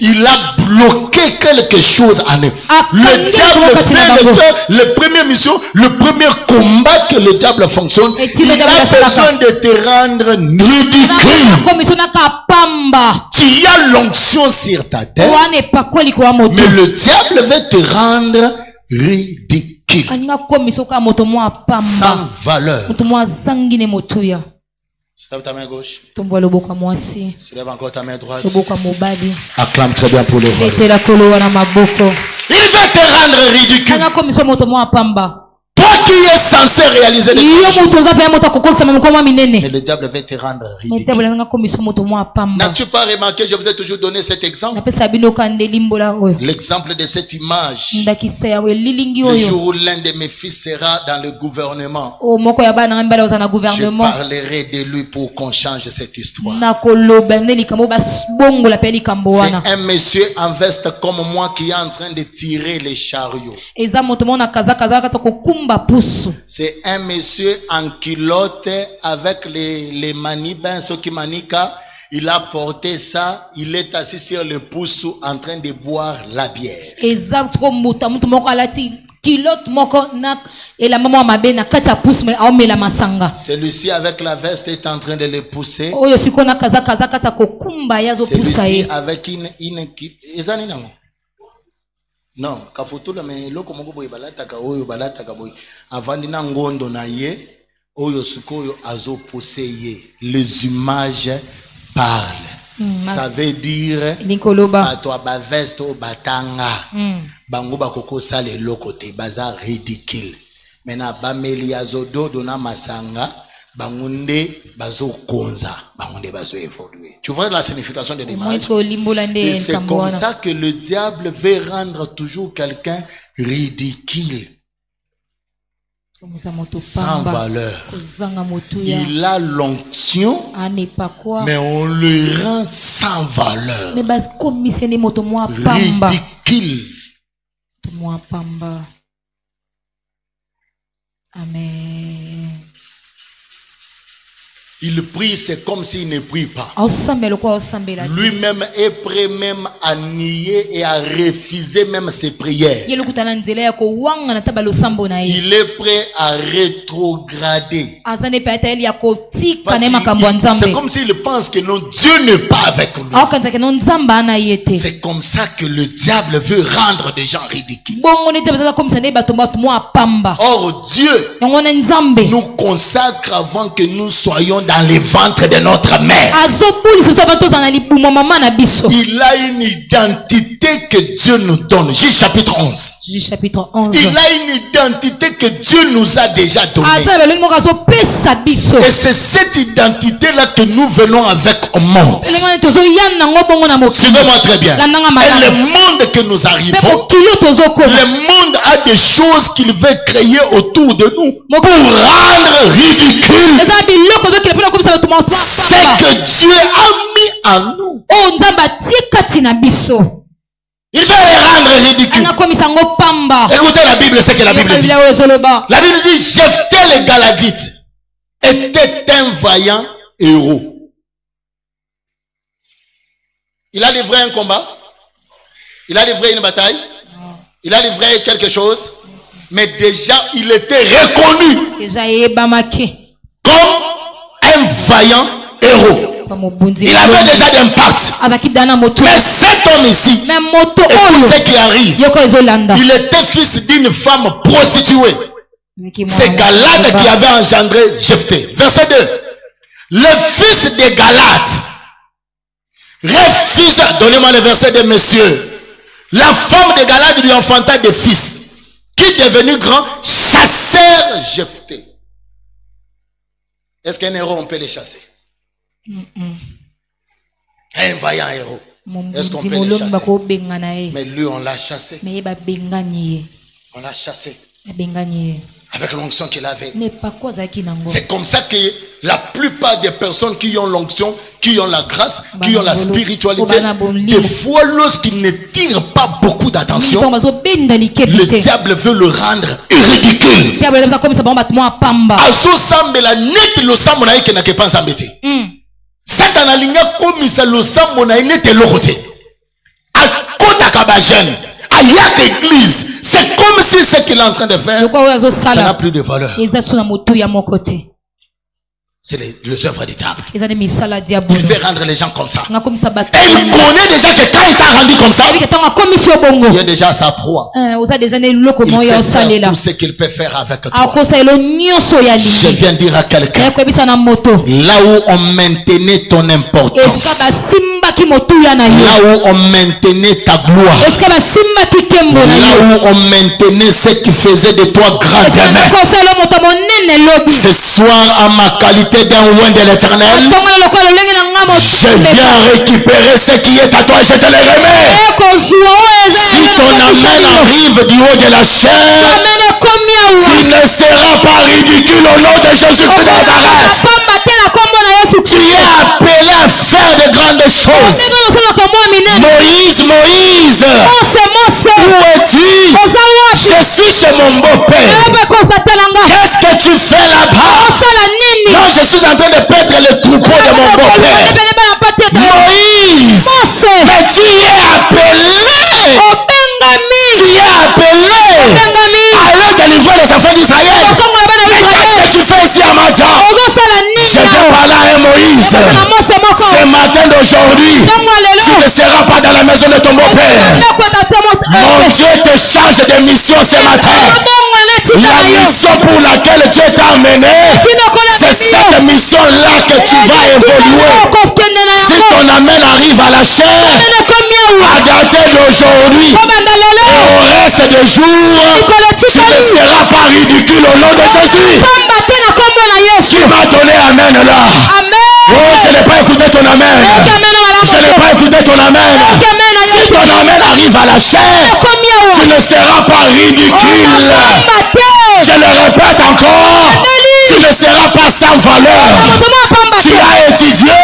Il a bloqué quelque chose en eux. Le diable fait le premier mission, le premier combat que le diable fonctionne. Il a besoin de te rendre ridicule. Tu as l'onction sur ta tête, mais le diable veut te rendre ridicule, sans valeur. Soulève ta main gauche. Soulève encore ta main droite. Acclame très bien pour le roi. Il va te rendre ridicule. Toi qui es censé réaliser des choses, mais le diable va te rendre ridicule. N'as-tu pas remarqué, je vous ai toujours donné cet exemple, l'exemple de cette image, le jour où l'un de mes fils sera dans le gouvernement, je parlerai de lui pour qu'on change cette histoire. C'est un monsieur en veste comme moi qui est en train de tirer les chariots. C'est un monsieur en culotte avec les manibins, ceux qui manika. Il a porté ça, il est assis sur le pouce en train de boire la bière. Celui-ci avec la veste est en train de le pousser. Celui-ci avec une non, kafutula me loko moko boy balata ka oyo balata ka boy avandi na ngondo na ye oyo sukoyo azo poseye. Les images parlent. Ça veut dire à toi ba veste o batanga bango bakoko sale lokote baza ridicule. Mena ba meli azodo dona masanga bangunde bazo konza bangunde bazo évoluer. Tu vois la signification de l'image. Et c'est comme ça que le diable veut rendre toujours quelqu'un ridicule, sans valeur. Il a l'onction, mais on le rend sans valeur, ridicule. Amen. Il prie, c'est comme s'il ne prie pas. Lui-même est prêt même à nier et à refuser même ses prières. Il est prêt à rétrograder. C'est comme s'il pense que non, Dieu n'est pas avec lui. C'est comme ça que le diable veut rendre des gens ridicules. Or Dieu nous consacre avant que nous soyons dans les ventres de notre mère. Il a une identité que Dieu nous donne. Juge chapitre 11. Il a une identité que Dieu nous a déjà donnée. Et c'est cette identité-là que nous venons avec au monde. Suivez-moi très bien. Et le monde que nous arrivons, le monde a des choses qu'il veut créer autour de nous pour rendre ridicule ce que Dieu a mis en nous. Il veut les rendre ridicules. Écoutez la Bible, c'est que la Bible dit. La Bible dit, Jephthé le Galadite était un vaillant héros. Il a livré un combat. Il a livré une bataille. Il a livré quelque chose. Mais déjà, il était reconnu comme un vaillant héros. Il avait déjà d'impact. Mais cet homme ici, écoute ce qui arrive. Il était fils d'une femme prostituée. C'est Galate qui avait engendré Jephthé. Verset 2. Le fils de Galate refuse, donnez-moi le verset 2, messieurs. La femme de Galate lui enfanta des fils, qui devenu grand, chassèrent Jephthé. Est-ce qu'un héros, on peut les chasser? Un vaillant héros. Est-ce qu'on peut les chasser? Mais lui, on l'a chassé. On l'a chassé. Avec l'onction qu'il avait. C'est comme ça que la plupart des personnes qui ont l'onction, qui ont la grâce, qui ont la spiritualité, des fois lorsqu'ils ne tirent pas beaucoup d'attention, le diable veut le rendre ridicule. Satan alinga komisa losambo na inete lokote. Akota kabajen. Ayak église. C'est comme si ce qu'il est en train de faire, ça n'a plus de valeur. C'est les œuvres du diable. Il veut rendre les gens comme ça. Et il connaît déjà que quand il t'a rendu comme ça, il est déjà sa proie. Il peut faire tout ce qu'il peut faire avec toi. Je viens dire à quelqu'un, là où on maintenait ton importance, là où on maintenait ta gloire, là où on maintenait ce qui faisait de toi grand gamin, ce soir à ma qualité d'un loin de l'éternel, je viens récupérer ce qui est à toi et je te le remets. Si ton amen arrive du haut de la chair, tu ne seras pas ridicule au nom de Jésus-Christ de Nazareth. Tu es appelé à faire de grandes choses. Moïse, Moïse, où es-tu? Je suis chez mon beau-père. Qu'est-ce que tu fais là-bas? Non, je suis en train de perdre le troupeau de mon beau-père. Moïse, mais tu es appelé. Tu es appelé à aller délivrer les enfants d'Israël. Qu'est-ce que tu fais ici à Madian? Je vais parler à un Moïse. Ce matin d'aujourd'hui, tu ne seras pas dans la maison de ton beau-père. Mon Dieu te change de mission ce matin. La mission pour laquelle Dieu t'a amené, c'est cette mission-là que tu vas évoluer. Si ton amen arrive à la chair, à dater d'aujourd'hui et au reste des jours, tu ne seras pas ridicule au nom de Jésus. Qui m'a donné amen là? Oh, je n'ai pas écouté ton amen. Je n'ai pas écouté ton amen. Si ton amen arrive à la chair, tu ne seras pas ridicule. Je le répète encore, tu ne seras pas sans valeur. Tu as étudié,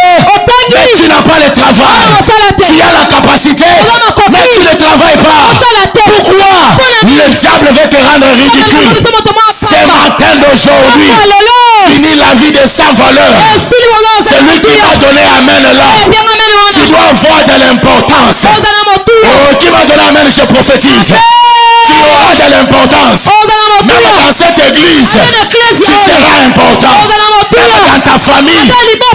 mais tu n'as pas le travail. Tu as la capacité, mais tu ne travailles pas. Pourquoi? Le diable veut te rendre ridicule. Ce matin d'aujourd'hui, finis la vie de sans valeur. Celui qui m'a donné amen là, tu dois avoir de l'importance. Oh, qui m'a donné amen, je prophétise. Tu auras de l'importance. Même dans cette église, tu seras important. Même dans ta famille,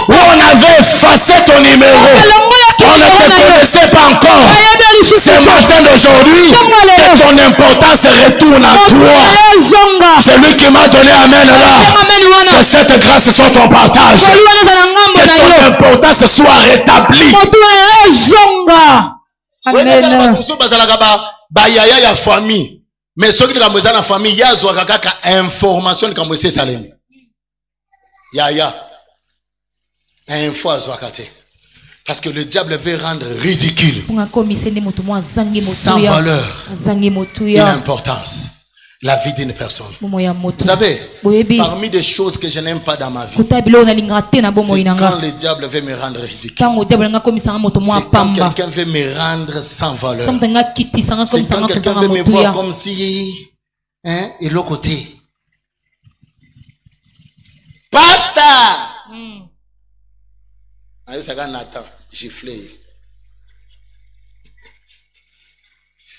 où on avait effacé ton numéro, on ne te connaissait pas encore. Ce matin d'aujourd'hui, que ton importance retourne à toi. Celui qui m'a donné amen là, que cette grâce soit ton partage. Que ton importance soit rétablie. Amen. Bayaya ya famille, mais ceux qui ont la famille, il y a information qui ont salemi. Yaya, info à Zwakate. Parce que le diable veut rendre ridicule, sans valeur, une importance, la vie d'une personne. Vous savez, parmi des choses que je n'aime pas dans ma vie, c'est quand le diable veut me rendre ridicule. C'est quand quelqu'un veut me rendre sans valeur. C'est quand quelqu'un veut me voir comme si, hein, et l'autre côté. Pasteur! Ah, ça va Nathan, giflé.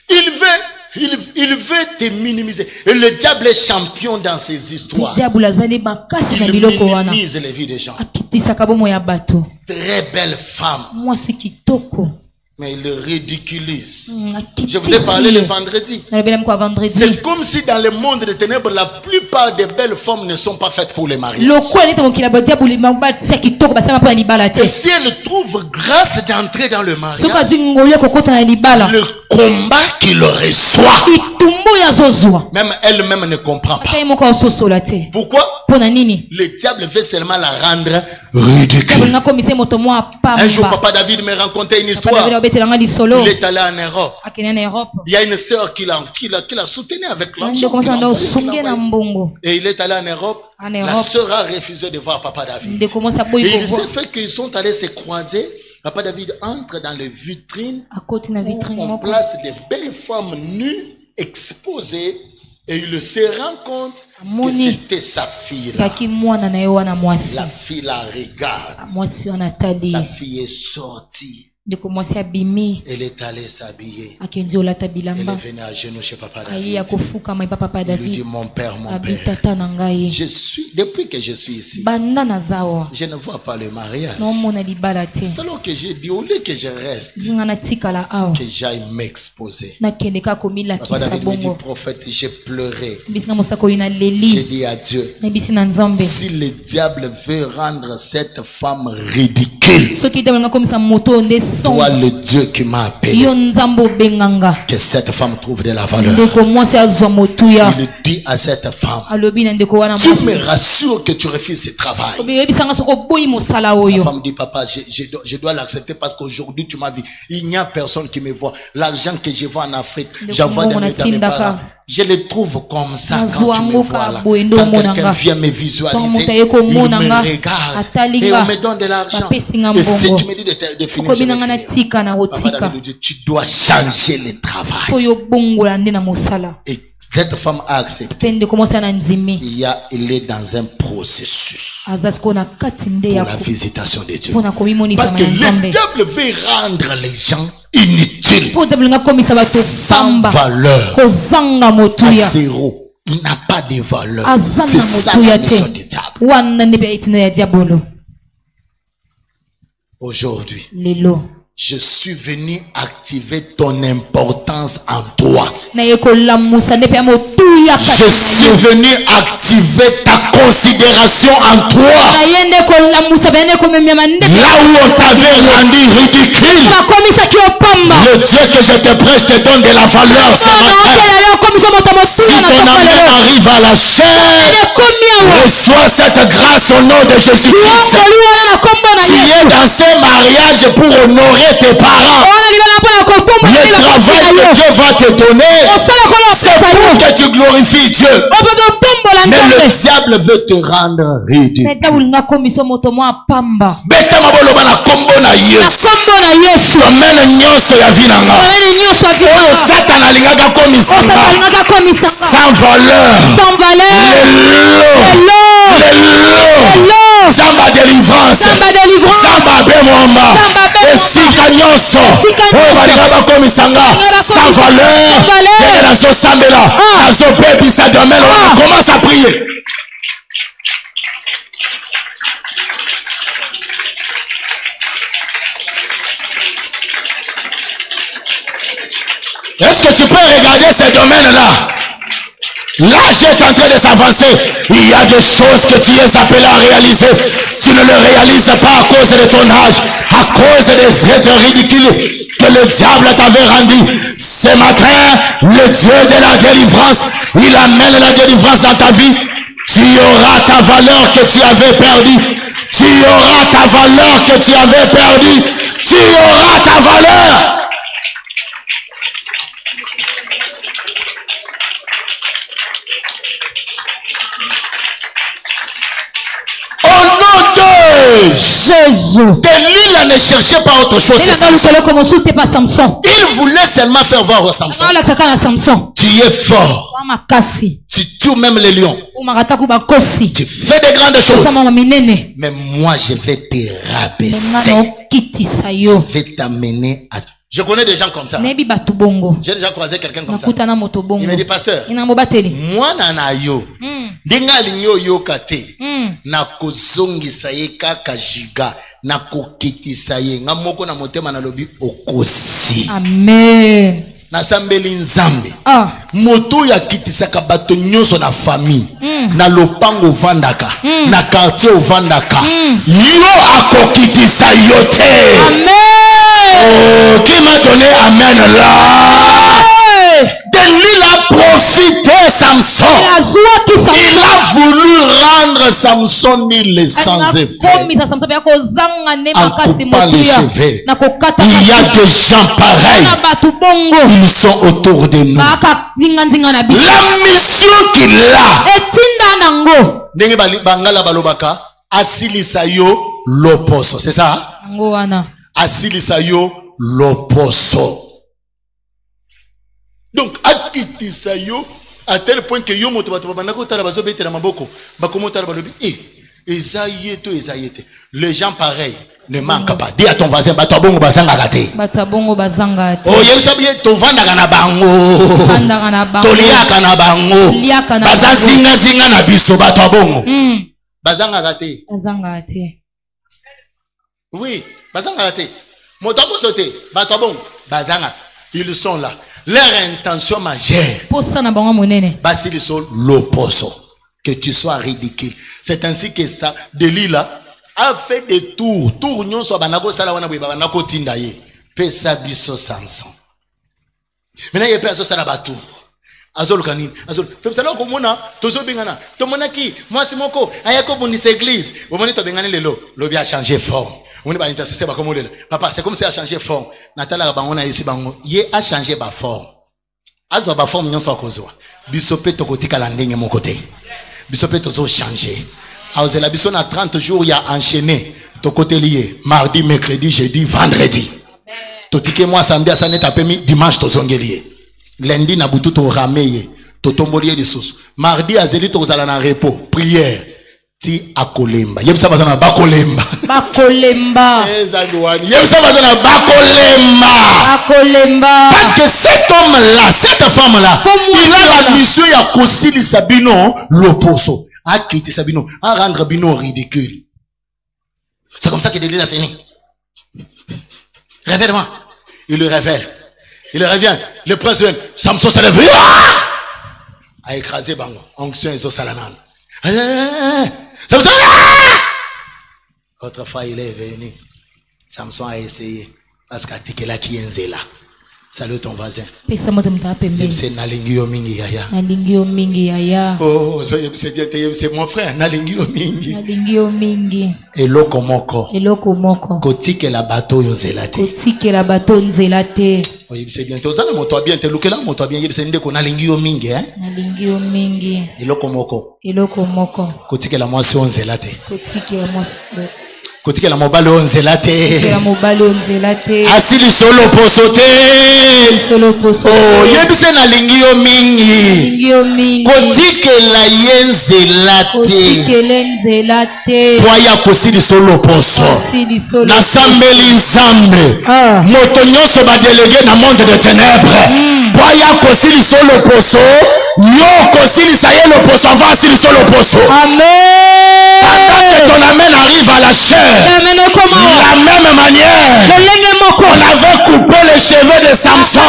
Il veut te minimiser. Et le diable est champion dans ses histoires. Il minimise les vies des gens. Très belle femme. Mais il le ridiculise. Je vous ai parlé le vendredi. C'est comme si dans le monde des ténèbres, la plupart des belles femmes ne sont pas faites pour les mariages. Et si elles trouvent grâce d'entrer dans le mariage, le combat qu'il reçoit, même elle-même ne comprend pas. Pourquoi? Le diable veut seulement la rendre ridicule. Un jour, Papa David me racontait une histoire. Il est allé en Europe. Il y a une sœur qui l'a soutenu avec l'argent. Et il est allé en Europe. La sœur a refusé de voir Papa David. Et il s'est fait qu'ils sont allés se croiser. Papa David entre dans les vitrines où on place des belles femmes nues, exposées. Et il se rend compte que c'était sa fille là. La fille la regarde. La fille est sortie. Elle est allée s'habiller. Elle est venue à genoux chez Papa David. Il lui dit, mon père, depuis que je suis ici, je ne vois pas le mariage. C'est alors que j'ai dit, au lieu que je reste, que j'aille m'exposer. Papa David me dit, prophète, j'ai pleuré. J'ai dit à Dieu, si le diable veut rendre cette femme ridicule, toi le Dieu qui m'a appelé, que cette femme trouve de la valeur. Il dit à cette femme, tu me rassures que tu refuses ce travail. La femme dit, papa, je dois l'accepter parce qu'aujourd'hui tu m'as vu. Il n'y a personne qui me voit. L'argent que je vois en Afrique, j'envoie dans mes parents. Je le trouve comme ça quand tu me vois là. Quand quelqu'un vient me visualiser, il me regarde et on me donne de l'argent. Et si tu me dis de finir, je vais finir. Papa David dit, tu dois changer le travail. Et cette femme a accepté. Il est dans un processus pour la visitation de Dieu. Parce que le diable veut rendre les gens inutiles, sans valeur, à zéro. Il n'a pas de valeur. C'est ça la mission du diable. Aujourd'hui, je suis venu activer ton importance en toi. Je suis venu activer ta considération en toi. Là où on t'avait rendu ridicule, le Dieu que je te prêche te donne de la valeur ce matin. Si ton âme arrive à la chair, reçois cette grâce au nom de Jésus-Christ. Tu es dans ce mariage pour honorer tes parents. Le travail que Dieu va te donner, c'est pour que tu glorifies Dieu. Mais le diable veut te rendre ridicule. Amène nyonso ya vinanga. Oyo Satan alingaka komisanga sans valeur. Samba délivrance. Samba bemomba. Esika nyonso. Oyo balingaka komisanga sans valeur. Dès nazo sambela, nazo bebisa domaine, on commence à prier. Est-ce que tu peux regarder ces domaines-là? L'âge est en train de s'avancer. Il y a des choses que tu es appelé à réaliser. Tu ne le réalises pas à cause de ton âge, à cause de cette ridicule que le diable t'avait rendu. Ce matin, le Dieu de la délivrance, il amène la délivrance dans ta vie. Tu auras ta valeur que tu avais perdue. Tu auras ta valeur que tu avais perdue. Tu auras ta valeur. Jésus. Delilah ne cherchait pas autre chose. Il voulait seulement faire voir au Samson. Tu es fort. Tu tues même les lions. Tu fais de grandes choses. Mais moi je vais te rabaisser. Je vais t'amener à Je connais des gens comme ça. J'ai déjà croisé quelqu'un comme ça. Il me dit, pasteur, moi nana yo, dinga linyo yo kate, na kozongi saye kaka jiga, na kokiti saye, nga moko na motema na lobi okosi. Amen. Na sambeli nzambe. Moto ya kitisaka bato nyonso na famille, na lopango vandaka, na quartier ovandaka, yo akokitisa yote. Amen. Oh, qui m'a donné amen là? Delilah a profité Samson. Il a voulu rendre Samson il sans effet. En coupant les cheveux. Il y a des gens pareils. Ils sont autour de nous. La mission qu'il a. Nenge bangala balobaka asilisa yo loposo. C'est ça? Asilisa yo loposo. Donc akitisa yo à tel point que yo moto bato banako tala bazo betela maboko bakomo tala balobi ezayeto ezayete. Les gens pareils ne manquent pas. Dis à ton voisin batabongo bazanga kate. Batabongo bazanga te. Oh yesabiye to vandaka na bango. Vandaka na bango. Toliaka na bango. Liaka na bango. Bazazinga zinga na biso batabongo. Bazanga kate. Bazanga te. Oui, bazanga te. Motabo sote, batabong, bazanga. Ils sont là. Leur intention majeure. Basili sont l'opposo. Que tu sois ridicule. C'est ainsi que ça, Delilah a fait des tours. Tours nyon so banako sala wana bwe banako tindaye. Pesa biso Samson. Maintenant il pesa sala batour. Azol kanini, azol. C'est ça là ko mona, tozo bengana. To mona ki, moi c'est moko, ayako bundis église. Bo moni to bengana lelo, lobi a changé forme. On est pas intercessé par comme papa, c'est comme si a changé forme. Natala bango na ici bango, ye a changé ba forme. Azo ba forme nyon so kozwa. Bisope to kotika la ndenge mon côté. Bisope to zo changer. Azo la biso na 30 jours il y a enchaîné. To côté lié, mardi, mercredi, jeudi, vendredi. To tike moi samedi ça net apemi dimanche to zongelié. Lundi na butu to rameye, to tombolier de sous. Mardi azeli to zala na repos, prière. Ti akolemba. Yebisa bazana bakolemba. Bakolemba. Yebisa bazana bakolemba. Bakolemba. Parce que cet homme-là, cette femme-là, il a la mission à Kosili Sabino l'opposo. À quitter Sabino, à rendre Bino ridicule. C'est comme ça que Delilah a fini. Révèle-moi. Il le révèle. Il le revient. Le prince vient. Samson se lève. A écrasé Bango. Onction et Zosalanan. Samson. Autrefois il est venu. Samson a essayé. Parce qu'à Tikela qui est là. Salut ton voisin. C'est Nalingio Mingi Yaya. Nalingio Mingi Yaya. Oh, c'est mon frère. Nalingio Mingi. Nalingio Mingi. Eloko moko. Eloko moko. Kotike la bateau yonzelate. Kotike la bateau nzelate. Oui, c'est bien. Tous les motos bien. Te lookela moto bien. C'est ndeko Nalingio Mingi, hein. Nalingio Mingi. Eloko moko. Eloko moko. Kotike la moisson nzelate. Kotike la moisson. Kotike la mobile onzelate. Kotike la mobile onzelate. Asili solo posote. Solo posote. Oh, yebise na lingio mingi. Lingio mingi. Kotike la yenzelate. Kotike lenzelate. Boya kosili solo poso. Kosili solo. Na sambeli nzambe. Moto nyonso ba délégué na monde de ténèbres. Boya kosili solo poso. Yo kosili saye lo poso. Va asili solo poso. Amen. Quand ton amen arrive à la chair, la même manière, on avait coupé les cheveux de Samson.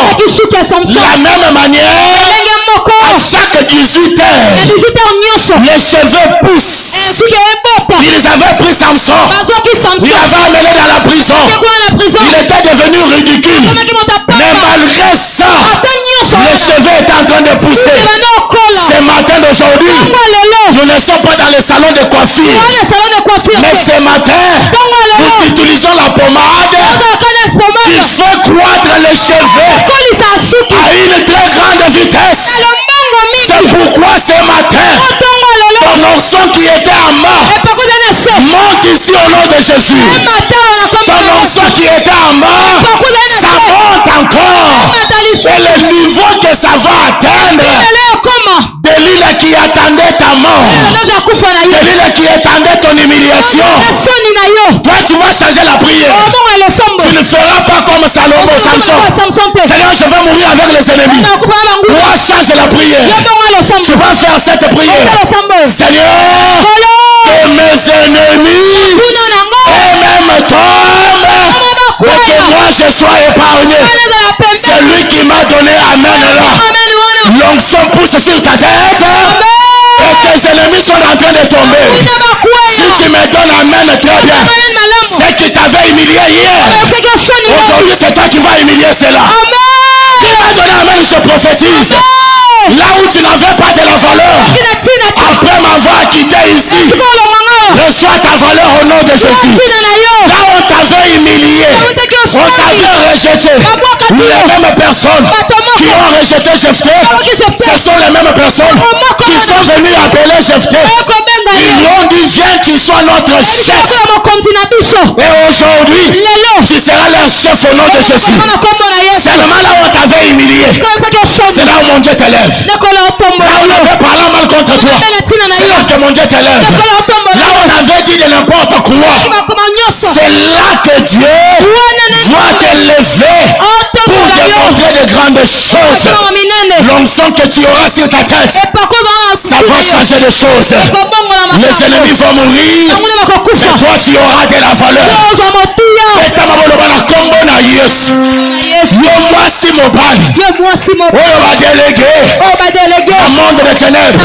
La même manière, à chaque 18 heures, les cheveux poussent. Ils avaient pris Samson, il avait amené dans la prison. Il était devenu ridicule. Mais malgré ça, les cheveux étaient en train de pousser. Ce matin d'aujourd'hui, nous ne sommes pas dans les salons de coiffure. Mais ce matin, nous utilisons la pommade qui fait croître les cheveux à une très grande vitesse. C'est pourquoi ce matin, ton onction qui était en mort monte ici au nom de Jésus. Ton onction qui était en mort, ça monte encore. Et le niveau que ça va atteindre, Delilah qui attendait ta mort, Delilah qui attendait ton humiliation, toi tu vas changer la prière. Tu ne feras pas comme comme Salomon, Samson. Seigneur, je vais mourir avec les ennemis. Moi, change la prière. Tu vas faire cette prière. Seigneur, que mes ennemis eux-mêmes tombent, mais que moi je sois épargné. C'est lui qui m'a donné Amen là. L'onction pousse sur ta tête. Et tes ennemis sont en train de tomber. Si tu me donnes Amen, très bien. C'est qui t'avait humilié hier. Aujourd'hui, c'est toi qui vas humilier cela. Qui m'a donné Amen, je prophétise. Là où tu n'avais pas de la valeur, après m'avoir quitté ici, reçois ta valeur au nom de Jésus. Là où on t'avait humilié, on t'avait rejeté. Les mêmes personnes qui ont rejeté Jephthé, ce sont les mêmes personnes qui sont venues appeler Jephthé. Ils lui ont dit, viens, tu sois notre chef. Et aujourd'hui, tu seras leur chef au nom de Jésus. Seulement là où on t'avait humilié, c'est là où mon Dieu t'élève. Là où on avait parlé mal contre toi, c'est là que mon Dieu t'élève. Là où on avait dit de n'importe quoi, c'est là que Dieu va t'élever pour démontrer de grandes choses. L'onction que tu auras sur ta tête, ça va changer de choses. Les ennemis vont mourir, mais toi tu auras de la valeur. Moi-ci mon ban, on va déléguer un monde de ténèbres.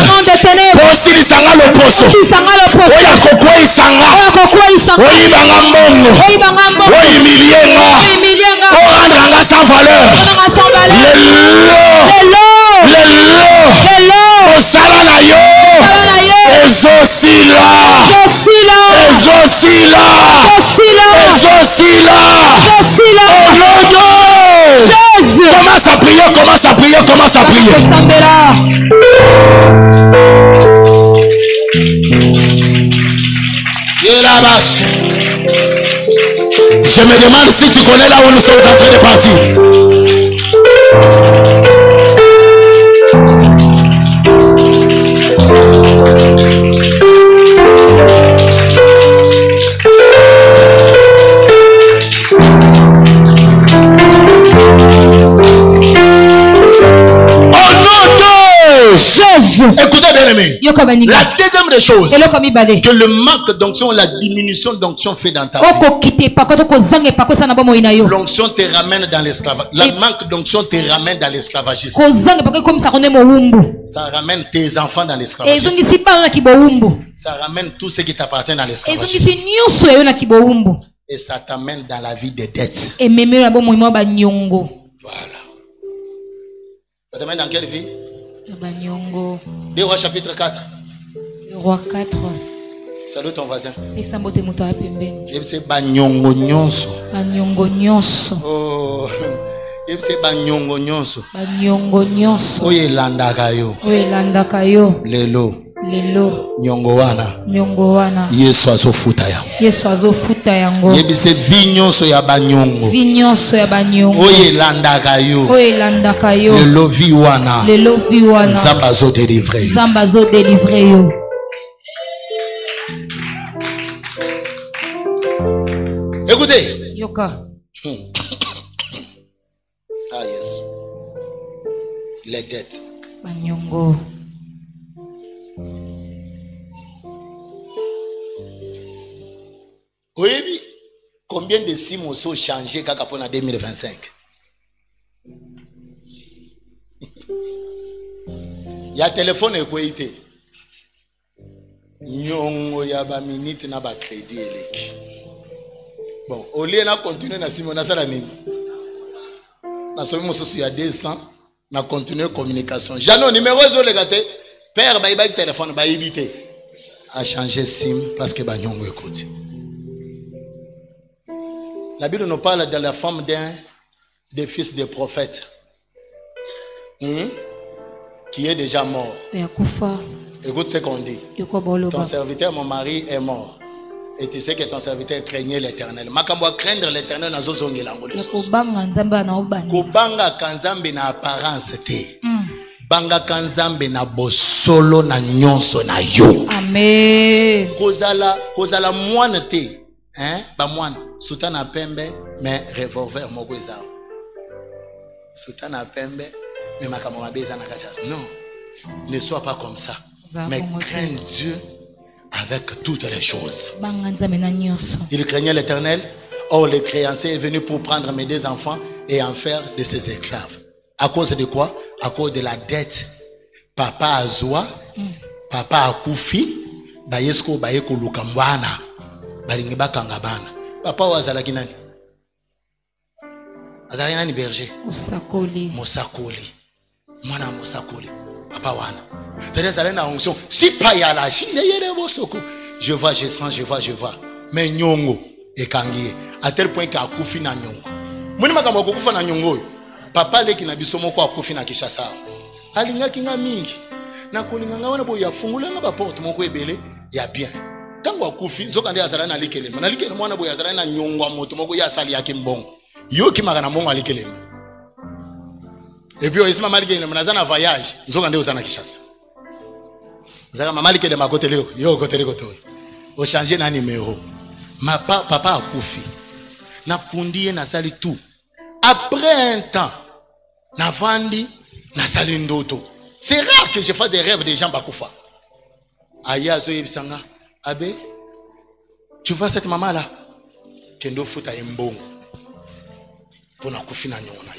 Aussi il s'en a le poisson. Oui, à Koko il s'en a. Oui, Bangamongo. Oui, Milienga. On rendra sans valeur. Lélo. Osalanayo. Ezosila. Au nom de Jésus. Commence à prier. Je me demande si tu connais là où nous sommes en train de partir. Écoutez bien aimé. La deuxième des choses que le manque d'onction, la diminution d'onction fait dans ta vie. L'onction te ramène dans l'esclavage. Le manque d'onction te ramène dans l'esclavagisme. Ça ramène tes enfants dans l'esclavagisme. Ça ramène tout ce qui t'appartient dans l'esclavagisme. Et ça t'amène dans la vie des dettes. Voilà. Ça t'amène dans quelle vie? Des Rois chapitre 4. Le roi 4. Salut ton voisin. C'est Banyongo nyonso. Oh. C'est Banyongo nyonso. Oye landaka yo. Lelo. Nyongo wana. Yesu azofuta yango. Yebise vinyonso ya banyongo. Oye landaka yo. Lelo vi wana. Nzamba zo délivrer yo. Écoutez. Yoka. Ah yes. Les dettes. Banyongo. Oui, combien de sims ont changé quand on a 2025? Il y a téléphone et quoi été? Nyongo ya ba minute na ba crédit eleki. Bon, au lieu na continuer na sim on a ça la nini. Na somme mosusu ya 200 na continuer communication. Jano numéro zo le gâté. Père ba iba téléphone ba ibité. A changer sim parce que ba nyongo écoute. La Bible nous parle de la femme d'un des fils des prophètes qui est déjà mort. Écoute ce qu'on dit. Ton serviteur, mon mari, est mort. Et tu sais que ton serviteur craignait l'éternel. Makambo craindre l'éternel na zozongi lango le soso. Kubanga kanzambe na apparence te. Banga kanzambe na bosolo na nyonso na yo. Amen. Kozala moine te. Hein? Ba moine. Sultana Pembe, mais revolver moko ezao. Sultana Pembe, mais makamwa beza na kachas. Non, ne sois pas comme ça. Mais crains Dieu avec toutes les choses. Il craignait l'Éternel. Or, le créancier est venu pour prendre mes 2 enfants et en faire de ses esclaves. À cause de quoi? À cause de la dette. Papa Azwa, papa Akufi, bayesko bayeko lukambwana, balingi bakangabana. Papa wazalaki nani? Azalaki nani berger? Mosakoli. Mosakoli. Mwana Mosakoli. Papa wana. C'est-à-dire ça na onction. Si pas ya la chine yere bosoko. Je vois, je sens, je vois, je vois. Mais nyongo e kangiye. À tel point qu'Akufi na nyongo. Moni makambo kukufa na nyongo. Papa leki na biso moko Akufi na Kishasa. Alingaki nga mingi. Na kolinganga wana bo ya fungula nga ba porte moko ebele ya bien. Tango Akufi nzoka nde azala na likelema. Na likelema mwana bo yazala na nyongo moto moko ya sali yake mbongo. Yo ki magana mbongo alikelema. Et puis isima malikelema nazana voyage. Nzoka nde uzana Kishasa. Zaka mama likelema kote leo. Yo kote leo kote. O changer na numéro. Papa Akufi. Na kundie na sali tout. Après un temps, na vandi na sali ndoto. C'est rare que je fasse des rêves des gens bakufa. Aya zo yebisanga, abe, tu vois cette maman là, kendo futa imbongo. Pona kufi na nyona.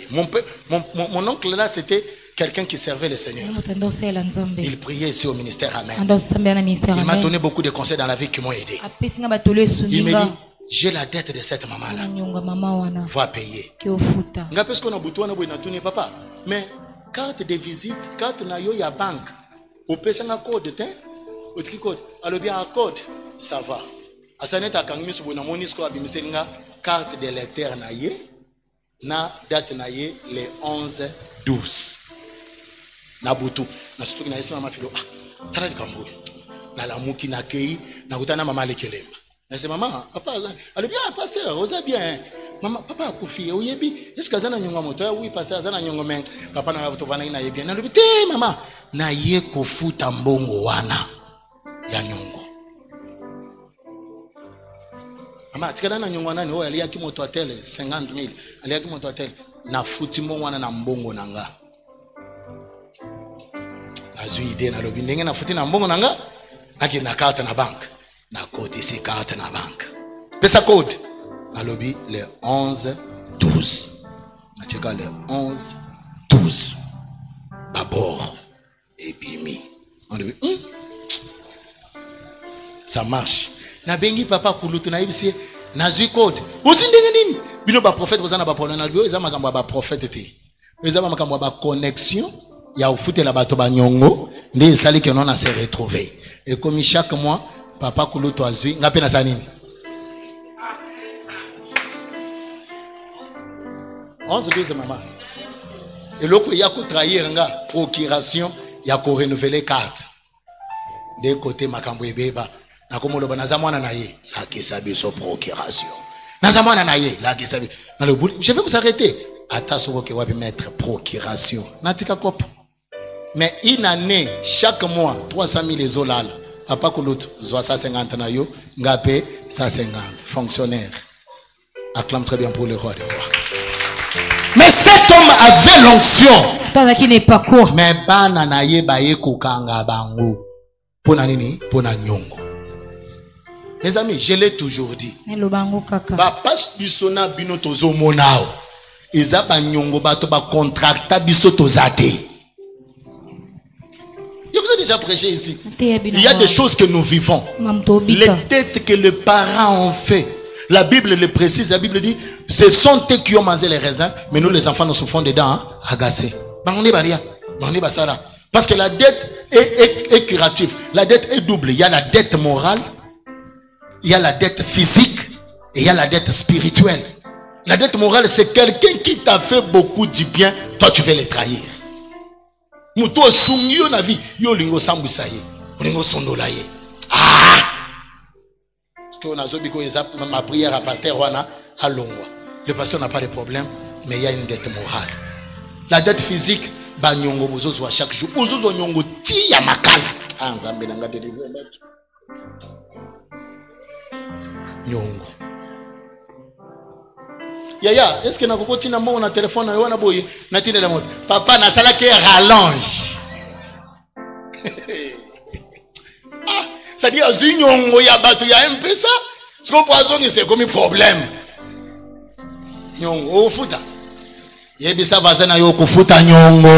Mon oncle là c'était quelqu'un qui servait le Seigneur. Il priait ici au ministère Amen. Il m'a donné beaucoup de conseils dans la vie qui m'ont aidé. Il me dit, j'ai la dette de cette maman là. Va payer. Parce qu'on a besoin de papa. Mais carte de visite, carte na yo ya banque. Au pesanga code te, au tiki code. Alors bien un code, ça va. Asanet akangmi subo na monisko abimisenga carte de l'éternel na ye. Na date na ye le 11-12. Na butu. Na sutu na yesi mama filo. Ah, tara di kambo. Na la muki na kei, na kutana mama lekelema. Na se maman, papa, alors bien pasteur, osa bien. Maman, papa Akufi, oyebi, est-ce que azana nyonga moto? Oui, pasteur, azana nyonga men. Papa na to vana ina yebi. Na te maman, na ye kofuta mbongo wana ya nyongo. Mama, tikana na nyonga nani? Oh, aliya ki moto atele 50,000. Aliya ki moto atele na futi mbongo wana na mbongo nanga. Azui ide na lobi ndenge na futi na mbongo nanga, aki na carte na banque. Na code ici carte na banque. Pesa code. À lobby le 11-12. Na le 11-12. D'abord. Et bimi. On dit, ça marche. Na bengi papa kulutu na ibisi na zui code. Osi ndenge nini? Bino ba prophète bozana ba problème na bio eza makambo ba prophète te. Eza makambo ba connexion ya ufute la bato ba nyongo nde esali que non a se retrouver. Et comme chaque mois papa kulutu azui ngape na sanini. 11-12 maman. Et l'autre il y a qu'à trahir nga procuration, il y a qu'à renouveler carte. De côté makambo ebeba. Na komo lo bana zamwana na ye, la kisabi so procuration. Na zamwana na ye, la kisabi. Dans le bout, je vais vous arrêter. Ata soko ke wapi mettre procuration. Natika kop. Mais une année, chaque mois 300,000 ezolala. Papa kulutu 150 na yo, ngape 150 fonctionnaire. Acclame très bien pour le roi des rois. Mais cet homme avait l'onction. Mais bana na ye baye kokanga bango. Pona nini? Pona nyongo. Mes amis, je l'ai toujours dit. Ba pas du sona bino tozo monao. Eza ba nyongo bato ba contracta biso tozate. Je vous ai déjà prêché ici. Il y a des choses que nous vivons. Les têtes que les parents ont fait. La Bible le précise, la Bible dit, ce sont eux qui ont mangé les raisins, mais nous les enfants nous souffrons dedans, hein, agacés. Parce que la dette est curative. La dette est double. Il y a la dette morale, il y a la dette physique, et il y a la dette spirituelle. La dette morale, c'est quelqu'un qui t'a fait beaucoup du bien, toi tu veux le trahir. Muto sungyo na vie, yo lingo sambusaye, lingo sondolaye. Ah! On a ma prière à pasteur Wana à Longwa. Le pasteur n'a pas de problème, mais il y a une dette morale. La dette physique, bah nyongo bozozo à chaque jour. Bozozo nyongo ti ya makala. Ah nzambe nanga délivrer l'autre. Nyongo. Yaya, est-ce que na kokoti na mo na téléphone na wana boye na tine la moto. Papa na sala ke rallonge. Ah, ça dit azunyongo ya bato ya mpesa. Ce qu'on poisson c'est comme un problème. Nyongo futa. Yebisa vazana yo kufuta nyongo.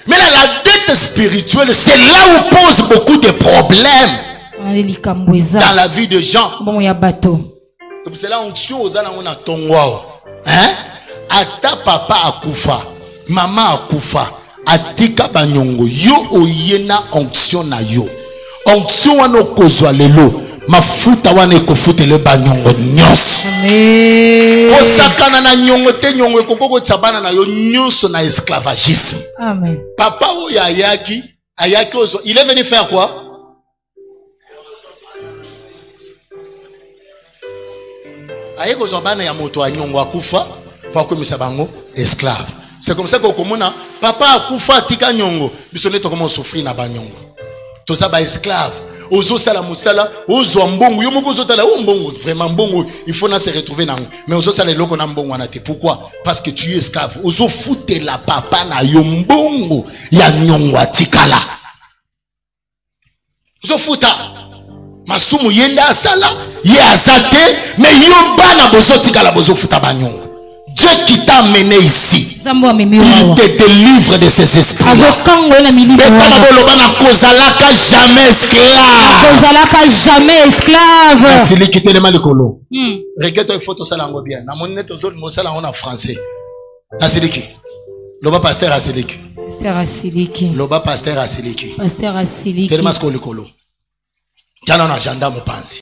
Mais là, la dette spirituelle, c'est là où pose beaucoup de problèmes dans la vie de gens. C'est là onction aux ana on a tongwao. Hein? Ata papa akufa, maman akufa, atika banyongo yo oyena onction na yo. Onction wana kozwa lelo, mafuta wana ekofuta le banyongo nyos. Amen. Kosakana na nyongo te nyongo ekokoko tsabana na yo nyonso na esclavagisme. Amen. Papa oyo ayaki ozo, il est venu faire quoi? Ayeko zobana ya moto anyongo akufa pour komisa bango esclave. C'est comme ça que komona papa akufa tika nyongo bisone to comment souffrir na banyongo. Toza ba esclave. Ozo sala musala, ozo mbongo, yo moko zotala o mbongo, vraiment mbongo, il faut na se retrouver nango. Mais ozo sala loko na mbongo wana te. Pourquoi? Parce que tu es esclave. Ozo fute la papa na yo mbongo ya nyongo atikala. Ozo futa masumu yenda asala, ye azate, mais yo bana bozo tikala bozo futa banyongo. Dieu qui t'a amené ici, il te délivre de ses esprits. Jamais esclave. Celui qui te demande le colo. Regarde une photo ça langue bien. Na monnaie aux autres mots ça langue en français. Asiliki. Loba pasteur Asiliki. Pasteur Asiliki. Loba pasteur Asiliki. Pasteur Asiliki. Tellement ce qu'on le colo. Tiens on agenda mon pense.